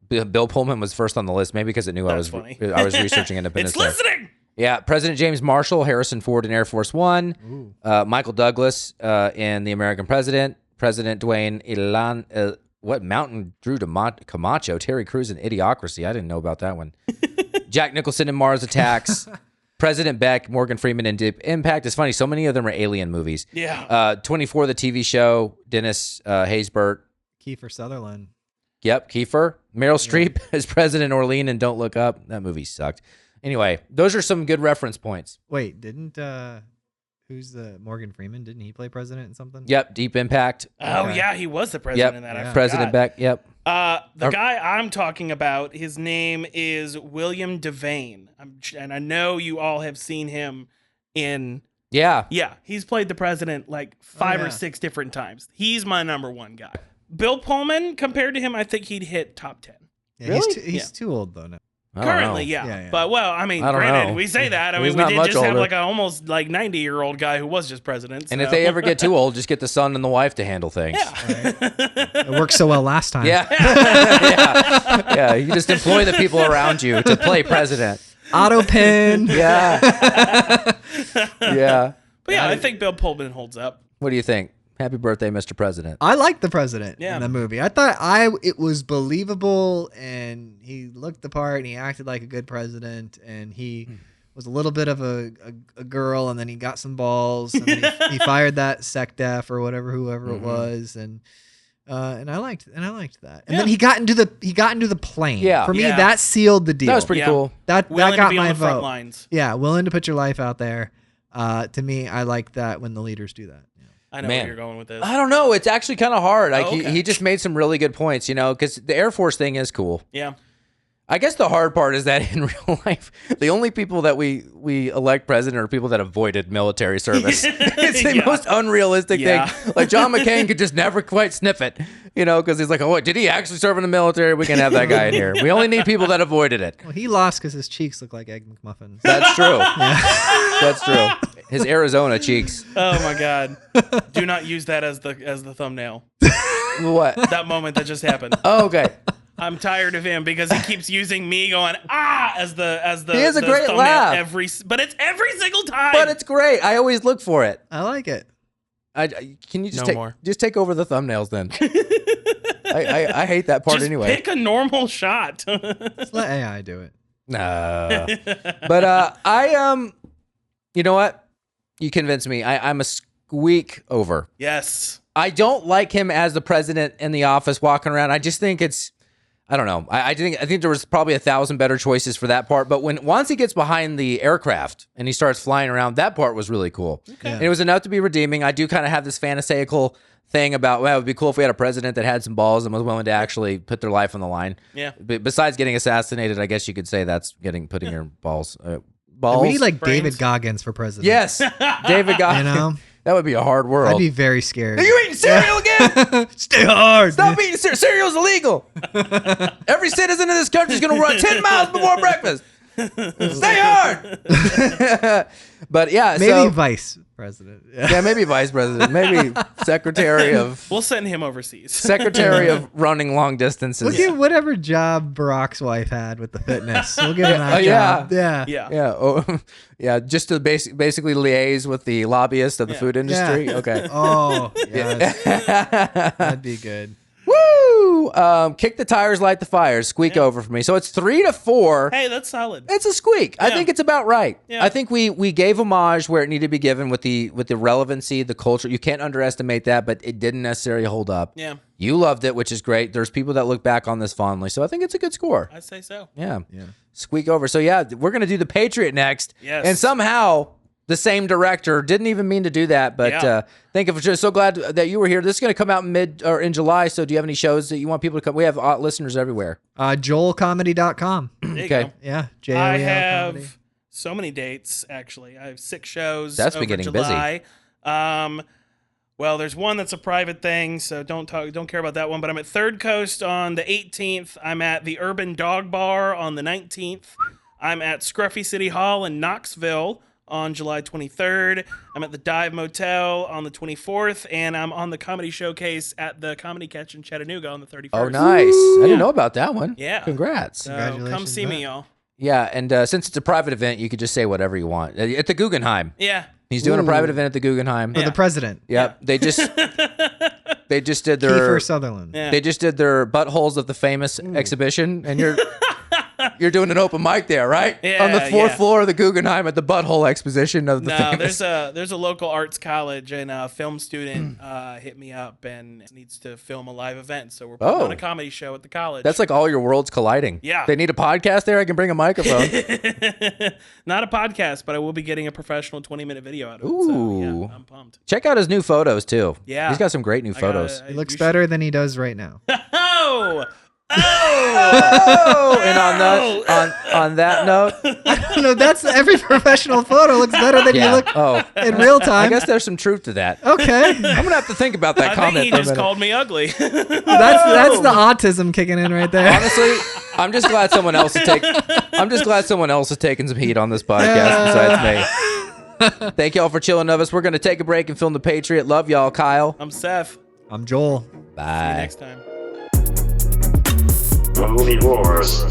Bill Pullman was first on the list, maybe because it knew I was researching Independence It's Day. listening. Yeah, President James Marshall, Harrison Ford in Air Force One, Michael Douglas in The American President, President Dwayne Mountain Drew Camacho, Terry Crews in Idiocracy. I didn't know about that one. Jack Nicholson in Mars Attacks, President Beck, Morgan Freeman in Deep Impact. It's funny, so many of them are alien movies. Yeah. 24, the TV show, Dennis Haysbert. Kiefer Sutherland. Yep, Kiefer. Meryl Streep as President Orlean in Don't Look Up. That movie sucked. Anyway, those are some good reference points. Wait, didn't who's the Morgan Freeman? Didn't he play president in something? Yep, Deep Impact. Oh yeah, he was the president in that. I President forgot. Beck. Yep. The guy I'm talking about, his name is William Devane, and I know you all have seen him in. Yeah. Yeah, he's played the president like 5 or 6 different times. He's my number one guy. Bill Pullman, compared to him, I think he'd hit top 10. Yeah, Really? He's too old though now. I don't Currently, know. yeah. But well, I mean, I don't granted, know. we say that. I He's mean, we not did much just have older. like an almost like 90-year-old guy who was just president. And so. if they ever get too old, just get the son and the wife to handle things. Yeah. It worked so well last time. Yeah. Yeah. You just employ the people around you to play president. Auto pen. Yeah. Yeah. But yeah, I think Bill Pullman holds up. What do you think? Happy birthday, Mr. President. I liked the president Yeah. in the movie. I thought it was believable, and he looked the part, and he acted like a good president, and he was a little bit of a girl, and then he got some balls, and then he fired that SecDef or whoever it was, and I liked that. And then he got into the plane. Yeah. For me, Yeah. that sealed the deal. That was pretty cool. That Willing got to be my on the front vote. lines. Yeah, willing to put your life out there. To me, I like that when the leaders do that. I know Man. where you're going with this. I don't know. It's actually kind of hard. Like okay. he just made some really good points, because the Air Force thing is cool. Yeah. I guess the hard part is that in real life, the only people that we elect president are people that avoided military service. It's the most unrealistic thing. Like John McCain could just never quite sniff it, because he's like, oh, did he actually serve in the military? We can have that guy in here. We only need people that avoided it. Well, he lost because his cheeks look like Egg McMuffins. That's true. That's true. His Arizona cheeks. Oh my God. Do not use that as the thumbnail. What? That moment that just happened. Oh, okay. I'm tired of him because he keeps using me going as the He has a the great thumbnail laugh. but it's every single time. But it's great. I always look for it. I like it. Can you just No more. just take over the thumbnails then? I hate that part Just anyway. pick a normal shot. Just let AI do it. No. But you know what? You convinced me. I'm a squeak over. Yes. I don't like him as the president in the office walking around. I just think I don't know. I think there was probably 1,000 better choices for that part. But once he gets behind the aircraft and he starts flying around, that part was really cool. Okay. And it was enough to be redeeming. I do kind of have this fantastical thing about, well, it would be cool if we had a president that had some balls and was willing to actually put their life on the line. Yeah. Besides getting assassinated, I guess you could say that's putting your balls. Balls. We need like brains. David Goggins for president. Yes, David Goggins. You know? That would be a hard world. I'd be very scared. Are you eating cereal again? Stay hard. Stop eating cereal. Cereal's illegal. Every citizen in this country is going to run 10 miles before breakfast. Stay hard. But yeah, Maybe vice president. yeah, maybe vice president, maybe secretary of We'll send him overseas. secretary of running long distances. We'll get whatever job Barack's wife had with the fitness. We'll get him that Oh, yeah. job. Yeah. Yeah. Yeah, oh, yeah, just to basically liaise with the lobbyist of the food industry. Yeah. Okay. Oh, yes. That'd be good. Woo! Kick the tires, light the fires, squeak over for me. So it's 3-4. Hey, that's solid. It's a squeak. I Yeah. think it's about right. Yeah. I think we gave homage where it needed to be given with the relevancy, the culture. You can't underestimate that, but it didn't necessarily hold up. Yeah. You loved it, which is great. There's people that look back on this fondly, so I think it's a good score. I say so. Yeah. Yeah. Squeak over. So yeah, we're gonna do the Patriot next. Yes. And somehow the same director didn't even mean to do that, but Yeah. thank you for just so glad that you were here. This is gonna come out in July. So do you have any shows that you want people to come? We have listeners everywhere. JoelComedy.com. There you Okay. go. Yeah. I JOEL have comedy. so many dates, actually. I have 6 shows. That's over been getting busy. July. Well, there's one that's a private thing, so don't care about that one. But I'm at Third Coast on the 18th. I'm at the Urban Dog Bar on the 19th. I'm at Scruffy City Hall in Knoxville on July 23rd. I'm at the Dive Motel on the 24th, and I'm on the Comedy Showcase at the Comedy Catch in Chattanooga on the 31st. Oh, nice. I didn't know about that one. Yeah. Congrats. So Congratulations come see on me, that. y'all. Yeah, and since it's a private event, you could just say whatever you want. At the Guggenheim. Yeah. He's doing a private event at the Guggenheim. For the president. Yep. They just did their Kiefer Sutherland. Yeah. they just did their buttholes of the famous exhibition, and you're doing an open mic there, right? Yeah, On the fourth yeah. floor of the Guggenheim at the butthole exposition of the No, famous. there's a local arts college, and a film student hit me up and needs to film a live event. So we're putting on a comedy show at the college. That's like all your worlds colliding. Yeah. They need a podcast there. I can bring a microphone. not a podcast, but I will be getting a professional 20-minute video out of it. Ooh. So yeah, I'm pumped. Check out his new photos too. Yeah. He's got some great new photos. He looks better than he does right now. Oh, Oh, and on that note, No, that's every professional photo looks better than you yeah. look Oh, in real time. I guess there's some truth to that. Okay. I'm gonna have to think about that I comment think he for a just minute. called me ugly. That's the autism kicking in right there. Honestly, I'm just glad someone else is taking some heat on this podcast besides me. Thank y'all for chilling with us. We're gonna take a break and film the Patriot. Love y'all, Kyle. I'm Seth. I'm Joel. Bye. Next time. The Movie Wars.